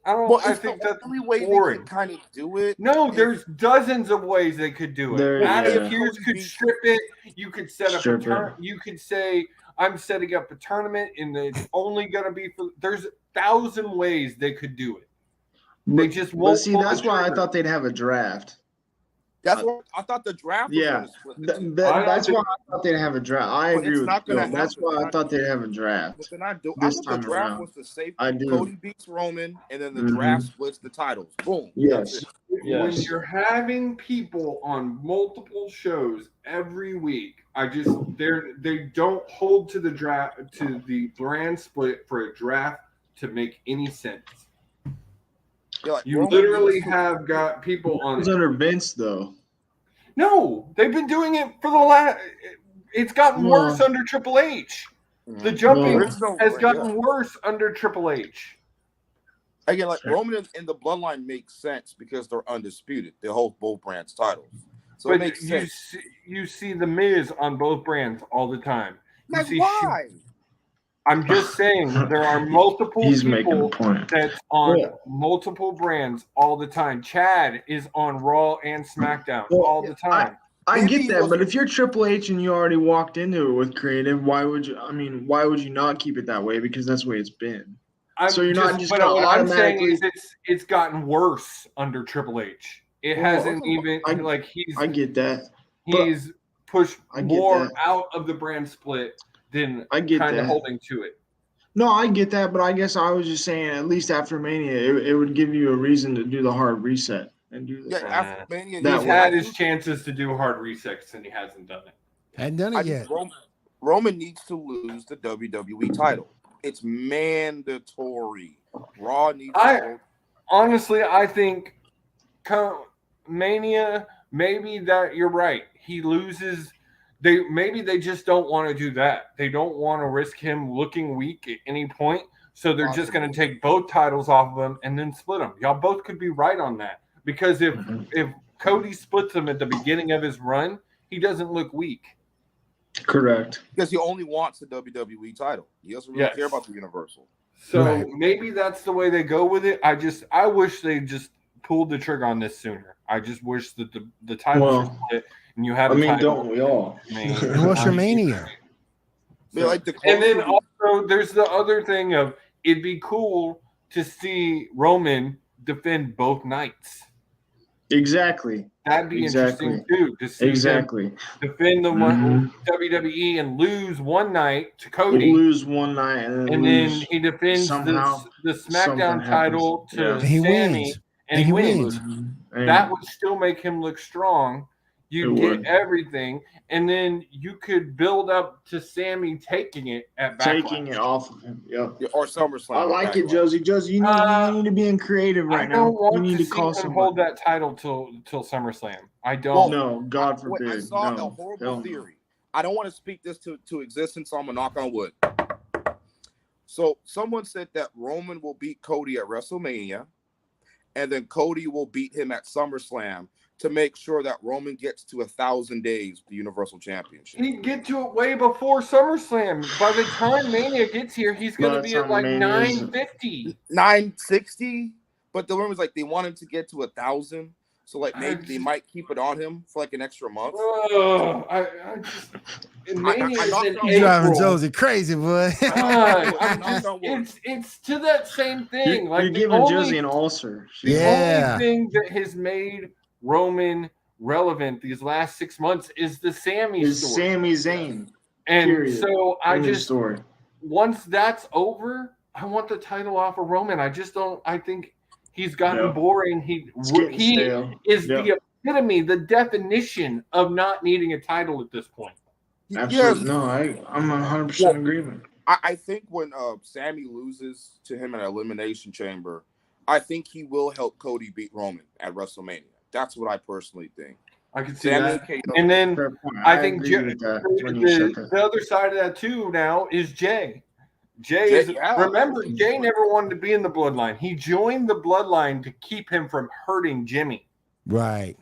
I think that's the only way boring. they can kind of do it. No, there's dozens of ways they could do it. Adam Pearce could strip it. You could set up a tournament. You could say, "I'm setting up a tournament, and it's only going to be for." There's 1,000 ways they could do it. They just won't. But see, that's why I thought they'd have a draft. That's what I thought the draft was going to split. That's why I thought they'd have a draft. I agree with you. That's why I thought they'd have a draft. But I thought the draft was the safe. Cody beats Roman, and then the draft splits the titles. Boom. Yes. When you're having people on multiple shows every week, they don't hold to the draft to the brand split for a draft to make any sense. You literally have got people on. It's under Vince, though. No, they've been doing it for the last. It's gotten worse under Triple H. The jumping has gotten worse under Triple H. Again, like Roman and the Bloodline makes sense because they're undisputed. They hold both brands' titles, so it makes sense. You see the Miz on both brands all the time. Like why? I'm just saying there are multiple people that's on multiple brands all the time. Chad is on Raw and SmackDown all the time. I get that, but if you're Triple H and you already walked into it with creative, why would you? I mean, why would you not keep it that way? Because that's the way it's been. So you're not just. But what I'm saying is it's gotten worse under Triple H. It hasn't even he's. I get that. He's pushed more out of the brand split than kind of holding to it. No, I get that, but I guess I was just saying at least after Mania, it would give you a reason to do the hard reset and do Yeah, that. after Mania, That He's way. had his chances to do hard resets and he hasn't done it. Hadn't done I it yet. think Roman needs to lose the WWE title. It's mandatory. Raw needs to. Honestly, I think Mania, maybe that you're right. He loses. Maybe they just don't want to do that. They don't want to risk him looking weak at any point. So they're just going to take both titles off of him and then split them. Y'all both could be right on that. Because if Cody splits them at the beginning of his run, he doesn't look weak. Correct. Because he only wants the WWE title. He doesn't really care about the Universal. So maybe that's the way they go with it. I wish they just pulled the trigger on this sooner. I just wish that the title was split and you had a title. Don't we all? And what's your Mania? And then also there's the other thing of it'd be cool to see Roman defend both nights. Exactly. That'd be interesting too to see him defend the one WWE and lose one night to Cody. Lose one night and then he defends the SmackDown title to Sammy and he wins. That would still make him look strong. You get everything, and then you could build up to Sammy taking it at Backlash. Taking it off of him. Yeah. Or SummerSlam. I like it, Josie. Josie, you need to be in creative right now. I don't want you need to to call see him hold that title till SummerSlam. I don't. Well, no, God forbid. I saw a horrible theory. I don't want to speak this to existence, so I'm going to knock on wood. So someone said that Roman will beat Cody at WrestleMania, and then Cody will beat him at SummerSlam to make sure that Roman gets to 1,000 days with the Universal Championship. He'd get to it way before SummerSlam. By the time Mania gets here, he's going to be at like 950. 960? But the rumors like they want him to get to 1,000. So like maybe they might keep it on him for like an extra month. You're driving Josie crazy, boy. It's to that same thing. You're giving Josie an ulcer. The only thing that has made Roman relevant these last 6 months is the Sami story. Sami Zayn. And period. so once that's over, I want the title off of Roman. I think he's gotten boring. He is the epitome, the definition of not needing a title at this point. Absolutely. Yes. No, I'm 100% in agreement. I think when Sammy loses to him in an Elimination Chamber, I think he will help Cody beat Roman at WrestleMania. That's what I personally think. I can see that. And then I think the other side of that too now is Jay. Jay never wanted to be in the bloodline. He joined the bloodline to keep him from hurting Jimmy. Right.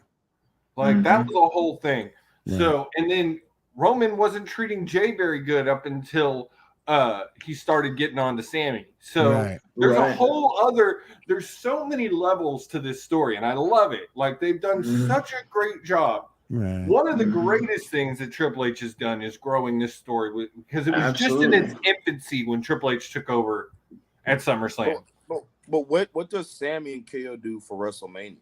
Like that was the whole thing. Yeah. So, and then Roman wasn't treating Jay very good up until he started getting on to Sammy. So there's a whole there's so many levels to this story, and I love it. Like they've done such a great job. Right. One of the greatest things that Triple H has done is growing this story because it was just in its infancy when Triple H took over at SummerSlam. But what does Sammy and KO do for WrestleMania?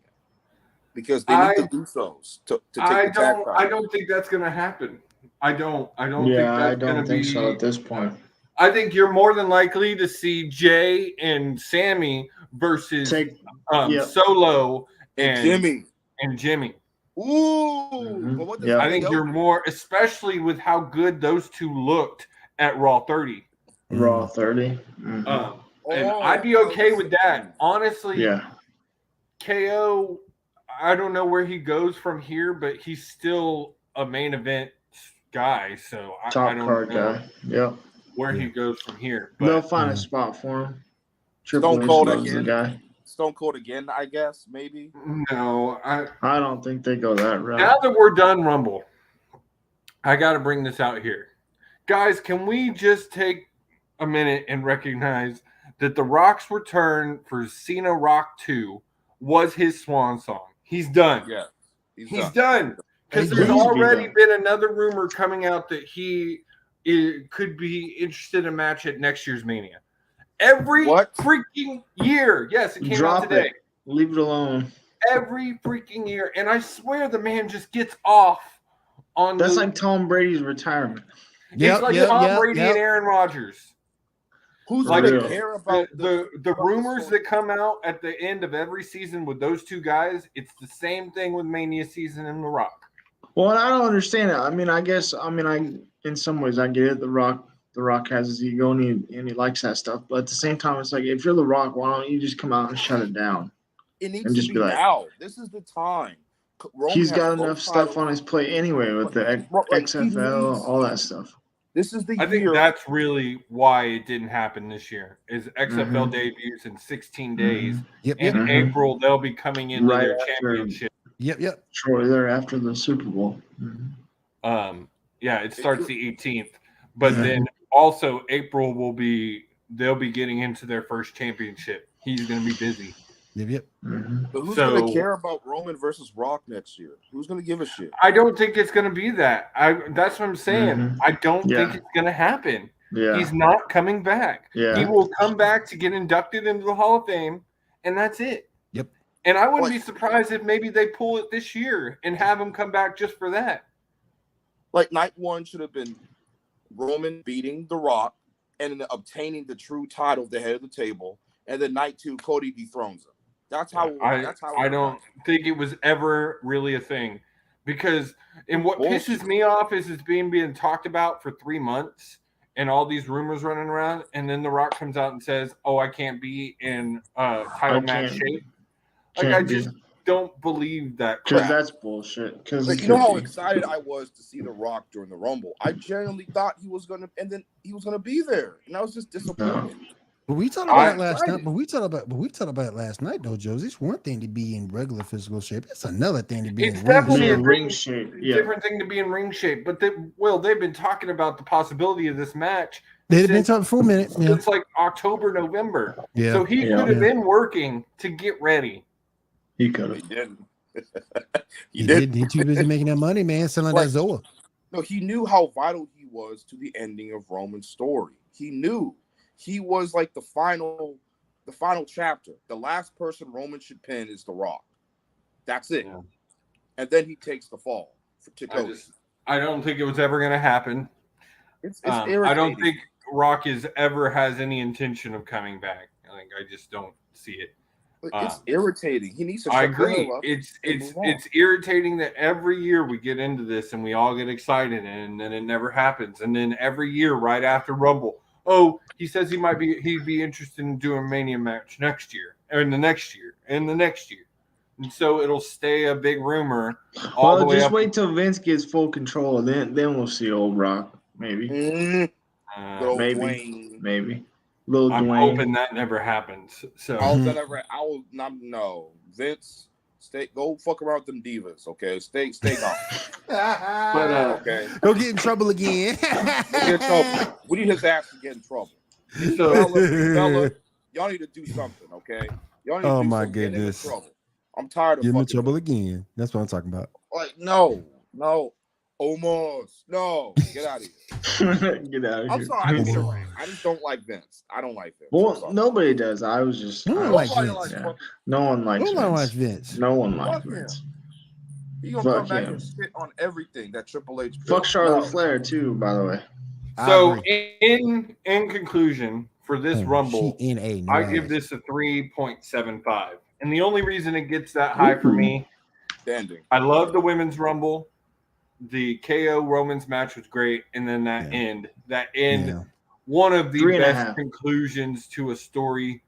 Because they need the Usos to take the tag title. I don't think that's going to happen. I don't think so at this point. I think you're more than likely to see Jay and Sammy versus Solo and Jimmy. Ooh. I think you're more, especially with how good those two looked at Raw 30. Raw 30. And I'd be okay with that. Honestly, KO, I don't know where he goes from here, but he's still a main event guy. So I don't know where he goes from here. But they'll find a spot for him. Stone Cold again. Stone Cold again, I guess, maybe. No, I don't think they go that route. Now that we're done Rumble, I got to bring this out here. Guys, can we just take a minute and recognize that The Rock's return for Cena Rock 2 was his swan song? He's done. Yeah. He's done. Because there's already been another rumor coming out that he could be interested in a match at next year's Mania. Every freaking year. Yes, it came out today. Leave it alone. Every freaking year. And I swear the man just gets off on That's like Tom Brady's retirement. It's like Tom Brady and Aaron Rodgers. Who's Like gonna care about the rumors that come out at the end of every season with those two guys? It's the same thing with Mania season and The Rock. Well, and I don't understand it. I mean, I in some ways I get it. The Rock has his ego and he likes that stuff. But at the same time, it's like if you're The Rock, why don't you just come out and shut it down? It needs and to just be be like- now. This is the time. Roman He's has got both enough stuff titles. on his plate anyway with the Like, he XFL, needs- all that stuff. This is the I think year. that's really why it didn't happen this year. Is XFL Mhm. debuts in 16 days. Yep, In yep, Mhm. April, they'll be coming into Right their after- championship. yep. Shortly thereafter the Super Bowl. Yeah, it starts the 18th. But Yeah. then also April they'll be getting into their first championship. He's going to be busy. Yep. Mhm. But who's So- gonna care about Roman versus Rock next year? Who's gonna give a shit? I don't think it's going to be that. That's what I'm saying. Mhm. I don't Yeah. think it's going to happen. Yeah. He's not coming back. Yeah. He will come back to get inducted into the Hall of Fame, and that's it. Yep. And I wouldn't Like- be surprised if maybe they pull it this year and have him come back just for that. Like night one should have been Roman beating The Rock and then obtaining the true title of the head of the table, and then night two Cody dethrones him. That's how. That's how. I don't think it was ever really a thing, because what Bullshit. pisses me off is it's being talked about for 3 months and all these rumors running around, and then The Rock comes out and says, "Oh, I can't be in title match can't- shape." Like I can't be. just don't believe that Because crap. that's bullshit. Because Like, you know how excited I was to see The Rock during the Rumble. I genuinely thought he was gonna, and then he was gonna be there, and I was just disappointed. But we talked about I'm it last excited. night. But we talked about it last night, though, Josie. It's one thing to be in regular physical shape. It's another thing to be It's in ring definitely shape. a ring shape. Yeah. different thing to be in ring shape. But they've been talking about the possibility of this match They've been since- talking for a minute. Yeah, since like October, November. yeah. So he Yeah. could have been working to get ready. He could He have. didn't. He did. He too busy making that money, man. Selling Right. that Zoa. No, he knew how vital he was to the ending of Roman's story. He knew he was like the final chapter. The last person Roman should pin is The Rock. That's it. Yeah. And then he takes the fall to Cody. I don't think it was ever going to happen. It's I don't think Rock has any intention of coming back. Like I just don't see it. It's irritating. He needs to. I shut the agree. hell up It's and move on. it's irritating that every year we get into this and we all get excited and then it never happens. And then every year right after Rumble, oh, he says he'd be interested in doing a Mania match next year, or in the next year, and the next year. And so it'll stay a big rumor all the Well, way just up. wait till Vince gets full control. Then we'll see old Rock. Maybe. Good old Maybe. Dwayne. Maybe. Little I'm Dwayne. hoping that never happens. So I will not. No, Vince, go fuck around with them divas. Okay, stay gone. but Okay, Don't get in trouble again. don't get in trouble. We need his ass to get in trouble. so Bella, y'all need to do something. Okay, y'all need to Oh, do my something. Get him in goodness. trouble. I'm tired of Get him in fucking. trouble again. That's what I'm talking about. Like no, almost no. Get out of here. Get out of I'm here. sorry. I think you're right. I just don't like Vince. I don't like Vince. I'm Well, sorry. nobody does. I was just. No one I- likes Nobody Vince. likes Yeah. fucking- No one likes Don't Vince. watch Vince. No one likes Fuck him. Vince. He gonna Fuck come back him. and shit on everything that Triple H. Fuck built. Charlotte No. Flair too, by the way. So I agree. in conclusion, for this Oh, Rumble, she in a no I ass. give this a 3.75. And the only reason it gets that high for me, Standing. I love the women's Rumble. The KO Romans match was great, and then that end, Yeah. one of the 3.5. best conclusions to a story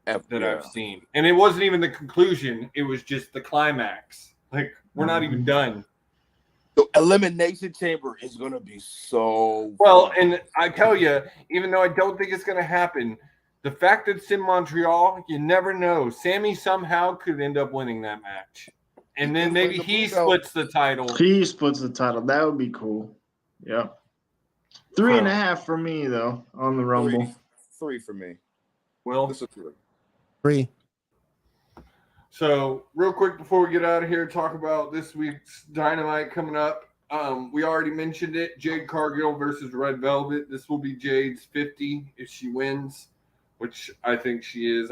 that Yeah. I've seen. And it wasn't even the conclusion; it was just the climax. Like we're not even done. The Elimination Chamber is gonna be so Well, fun. and I tell you, even though I don't think it's going to happen, the fact that it's in Montreal, you never know. Sammy somehow could end up winning that match. And then could maybe win the he blue belt. splits the title. He splits the title. That would be cool. Yep. 3.5 for me though on the Rumble. Three for me. Well, This is three. Free. so real quick before we get out of here, talk about this week's Dynamite coming up. We already mentioned it. Jade Cargill versus Red Velvet. This will be Jade's 50 if she wins, which I think she is.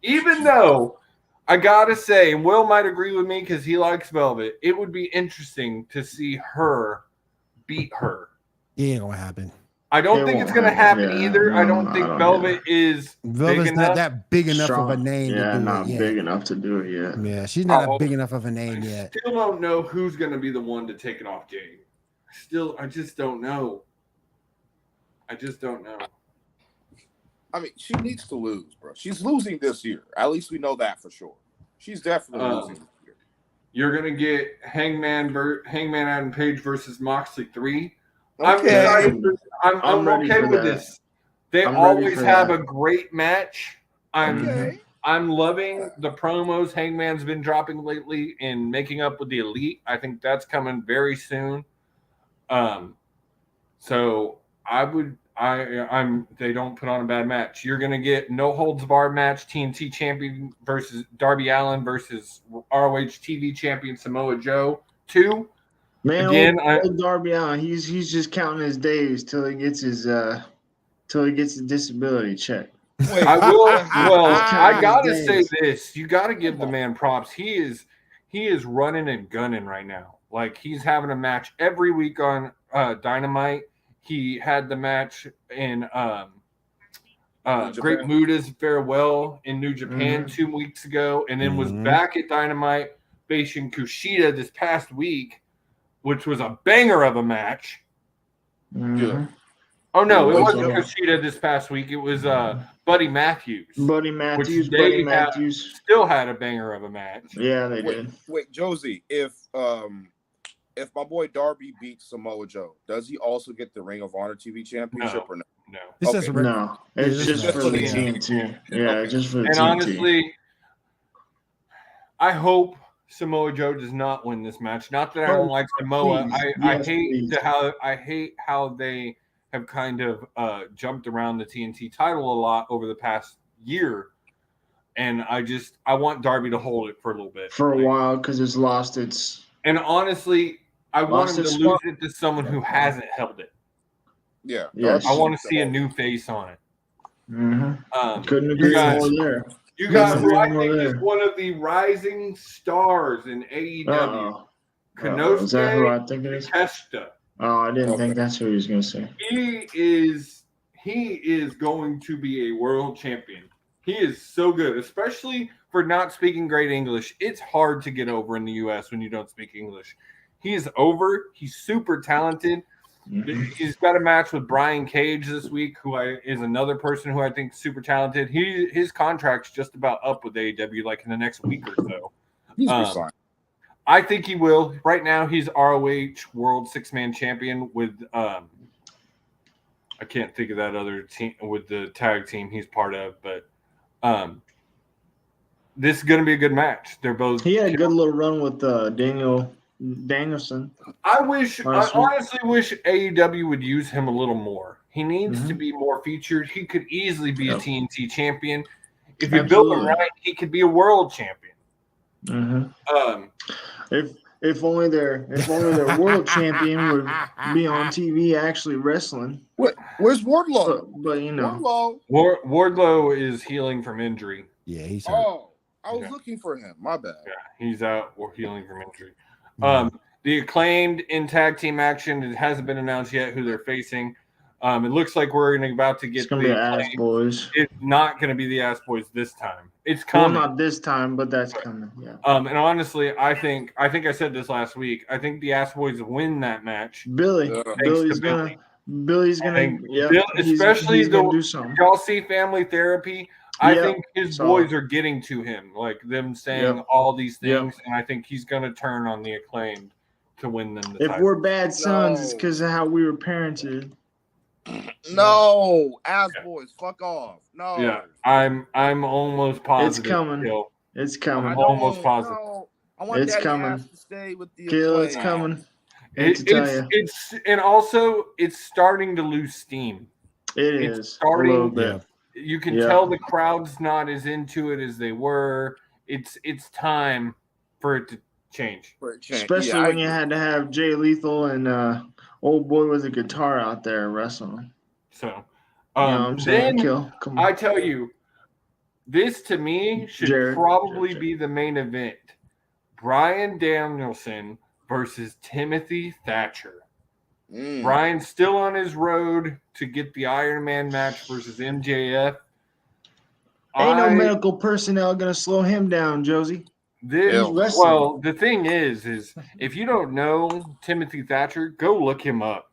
Even though I gotta say, and Will might agree with me because he likes Velvet, it would be interesting to see her beat her. It ain't gonna happen. I don't It think won't it's going to happen happen, yeah. either. I No, don't no, think I don't Velvet is Velvet's big not enough. that big enough of a Strong. name Yeah, to do not it. big enough to do it yet. Yeah, she's not Oh, a big enough of a name yet. Still don't know who's going to be the one to take it off Jade. I just don't know. I just don't know. I mean, she needs to lose, bro. She's losing this year. At least we know that for sure. She's definitely losing this year. You're going to get Hangman Adam Page versus Moxley 3. Okay. I'm ready okay for with that. this. They I'm ready always for have that. a great match. Okay. I'm loving the promos Hangman's been dropping lately and making up with the Elite. I think that's coming very soon. So they don't put on a bad match. You're gonna get no holds barred match, TNT champion versus Darby Allin versus ROH TV champion Samoa Joe 2. Man, Again, old Darby Allin, he's just counting his days till he gets his disability check. Wait, I will. Well, I Counting gotta his say days. this: you got to give the man props. He is running and gunning right now. Like he's having a match every week on Dynamite. He had the match in Great Muda's farewell in New Japan 2 weeks ago, and then was back at Dynamite facing Kushida this past week, which was a banger of a match. Yeah. Oh no, it Well, wasn't Joe- Kushida this past week. It was Buddy Matthews. Buddy Matthews. Still had a banger of a match. Yeah, they did. Wait, Josie, if my boy Darby beats Samoa Joe, does he also get the Ring of Honor TV championship or no? No. This is No, it's Yeah, just this for is the just TNT. Yeah, Okay. just for the And TNT. honestly, I hope Samoa Joe does not win this match. Not that I don't like Samoa. Please. I Yes, hate please. I hate how they have kind of jumped around the TNT title a lot over the past year. And I want Darby to hold it for a little bit. for a while because it's lost its. And honestly, I want Lost him to its lose spot. it to someone who hasn't held it. Yeah. Yes. I want to see a new face on it. Couldn't You agree guys, more there. you got Couldn't who I agree more think is there. one of the rising stars in AEW. Uh-oh. Is that who I Konosuke think it is? Takeshita. Oh, I didn't think that's who he was going to say. He is going to be a world champion. He is so good, especially for not speaking great English. It's hard to get over in the US when you don't speak English. He is over. He's super talented. He's got a match with Brian Cage this week, is another person who I think is super talented. His contract's just about up with AEW, like in the next week or so. He's resigned. I think he will. Right now, he's ROH World Six-Man Champion with I can't think of that other team with the tag team he's part of, but this is going to be a good match. They're both. He had a good little run with Danielson. I honestly wish AEW would use him a little more. He needs to be more featured. He could easily be a TNT champion. If you build him right, he could be a world champion. If only their world champion would be on TV actually wrestling. Where's Wardlow? But you know, Wardlow is healing from injury. Yeah, he's hurt. Oh, I was looking for him. My bad. Yeah, he's out or healing from injury. The Acclaimed in tag team action. It hasn't been announced yet who they're facing. It looks like we're about to get it's gonna be the Ass Boys. It's not going to be the Ass Boys this time. It's coming. Well, not this time, but that's coming. Yeah. And honestly, I think I said this last week. I think the Ass Boys win that match. Billy's Billy. gonna Especially he's gonna do something. Y'all see Family Therapy. I think his boys are getting to him, like them saying all these things, and I think he's going to turn on the Acclaimed to win them the If title. we're bad sons, it's because of how we were parented. No, Ass Boys, fuck off. No. Yeah, I'm almost positive. It's coming. Gil. It's coming. I'm almost positive. No. I want It's Daddy coming. Ass to stay with the Gil, it's Acclaimed. coming. It's starting to lose steam. It's starting a little bit. You can tell the crowd's not as into it as they were. It's time for it to change. Especially when you had to have Jay Lethal and old boy with a guitar out there wrestling. So, you know what I'm saying? then Come on. I tell you, this to me should probably be the main event. Bryan Danielson versus Timothy Thatcher. Brian's still on his road to get the Iron Man match versus MJF. Ain't no medical personnel gonna slow him down, Josie. The thing is if you don't know Timothy Thatcher, go look him up.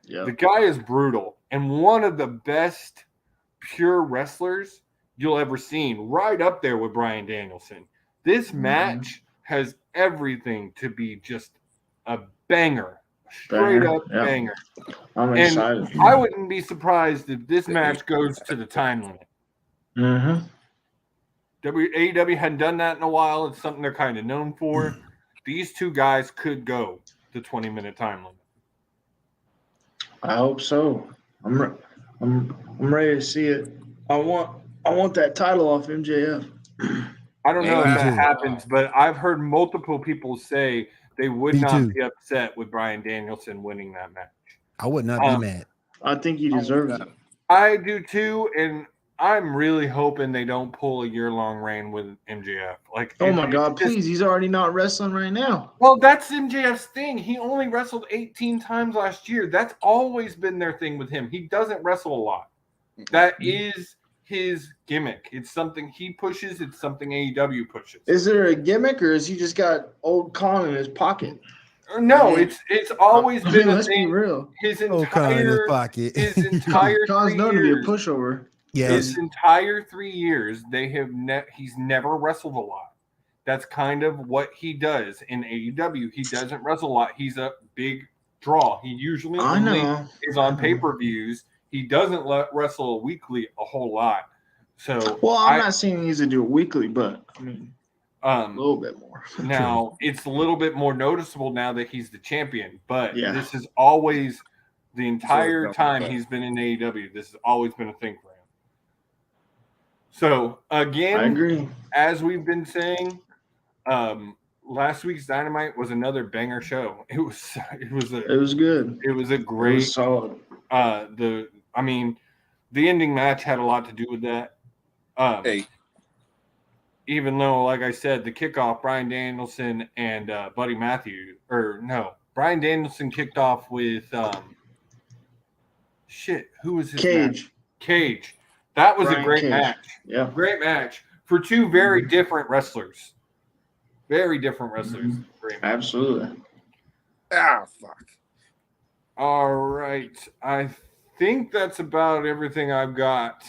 Yep. The guy is brutal and one of the best pure wrestlers you'll ever seen, right up there with Bryan Danielson. This match has everything to be just a banger. Straight up banger. I'm excited. I wouldn't be surprised if this match goes to the time limit. AEW hadn't done that in a while. It's something they're kind of known for. These two guys could go the 20-minute time limit. I hope so. I'm ready to see it. I want that title off MJF. I don't know if that happens, but I've heard multiple people say they would not be upset with Bryan Danielson winning that match. I would not be mad. I think he deserves it. I do too, and I'm really hoping they don't pull a year-long reign with MJF. Oh my God, please! He's already not wrestling right now. Well, that's MJF's thing. He only wrestled 18 times last year. That's always been their thing with him. He doesn't wrestle a lot. That is his gimmick. It's something he pushes. It's something AEW pushes. Is there a gimmick, or has he just got old Khan in his pocket? No, it's always been a let's thing. Be real. His old Khan in his pocket. His entire Khan's known to be a pushover. Yes. His entire 3 years, he's never wrestled a lot. That's kind of what he does in AEW. He doesn't wrestle a lot. He's a big draw. He usually is on pay-per-views. He doesn't wrestle weekly a whole lot. So, well, I'm not saying he needs to do it weekly, but I mean, a little bit more. Now, it's a little bit more noticeable now that he's the champion, but this is always the entire time he's been in AEW. This has always been a thing for him. So, again, I agree. As we've been saying, last week's Dynamite was another banger show. It was good. It was a great, it was solid. The ending match had a lot to do with that. Even though, like I said, the kickoff, Bryan Danielson and Buddy Matthews, Bryan Danielson kicked off with who was his match? Cage. That was a great match. Yeah. Great match for two very different wrestlers. Very different wrestlers. Great match. Absolutely. Fuck. All right. I think that's about everything I've got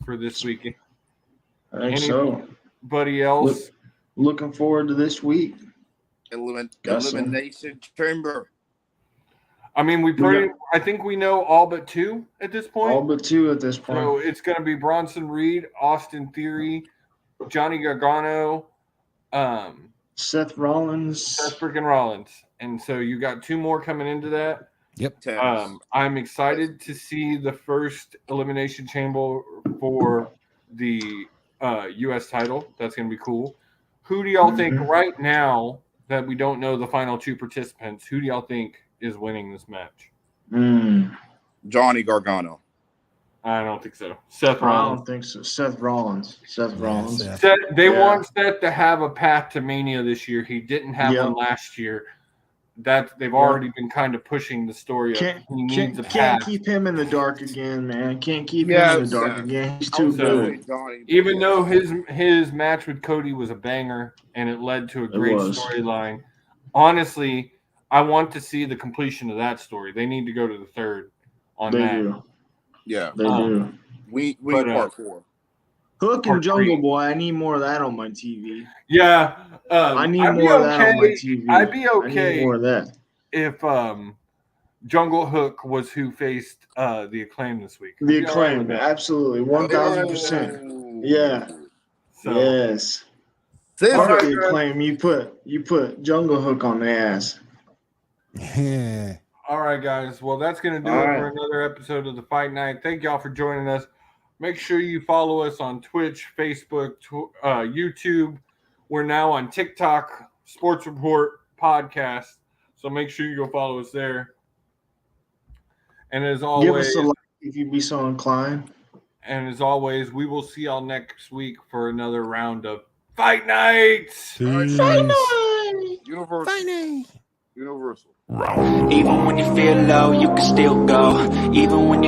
for this weekend. I think so. Anybody else? Looking forward to this week. Elimination Chamber. I mean, I think we know all but two at this point. All but two at this point. So it's going to be Bronson Reed, Austin Theory, Johnny Gargano, Seth Rollins. Seth freaking Rollins. And so you got two more coming into that. Yep. I'm excited to see the first Elimination Chamber for the U.S. title. That's going to be cool. Who do y'all think right now that we don't know the final two participants, who do y'all think is winning this match? Johnny Gargano. I don't think so. Seth Rollins. I don't think so. Seth Rollins. They want Seth to have a path to Mania this year. He didn't have one last year. That they've already been kind of pushing the story of he needs a path. Can't keep him in the dark again, man. Can't keep him in the dark again. He's too good. Even though his match with Cody was a banger and it led to a great storyline, honestly, I want to see the completion of that story. They need to go to the third on that. Do. Yeah, they do. We part 4. Hook and Jungle Boy. I need more of that on my TV. Yeah, I need more of that on my TV. I'd be okay. I need more of that. If Jungle Hook was who faced the Acclaim this week. The Acclaim, absolutely, 1,000%. Yeah. So, yes. Fuck the Acclaim. You put Jungle Hook on the ass. Yeah. All right, guys. Well, that's going to do it for another episode of the Fight Night. Thank y'all for joining us. Make sure you follow us on Twitch, Facebook, YouTube. We're now on TikTok, Sports Report Podcast. So make sure you go follow us there. And as always, give us a like if you be so inclined. And as always, we will see y'all next week for another round of Fight Night. Fight Night. Universe. Fight Night. Universal. Round Even when you feel low, you can still go. Even when you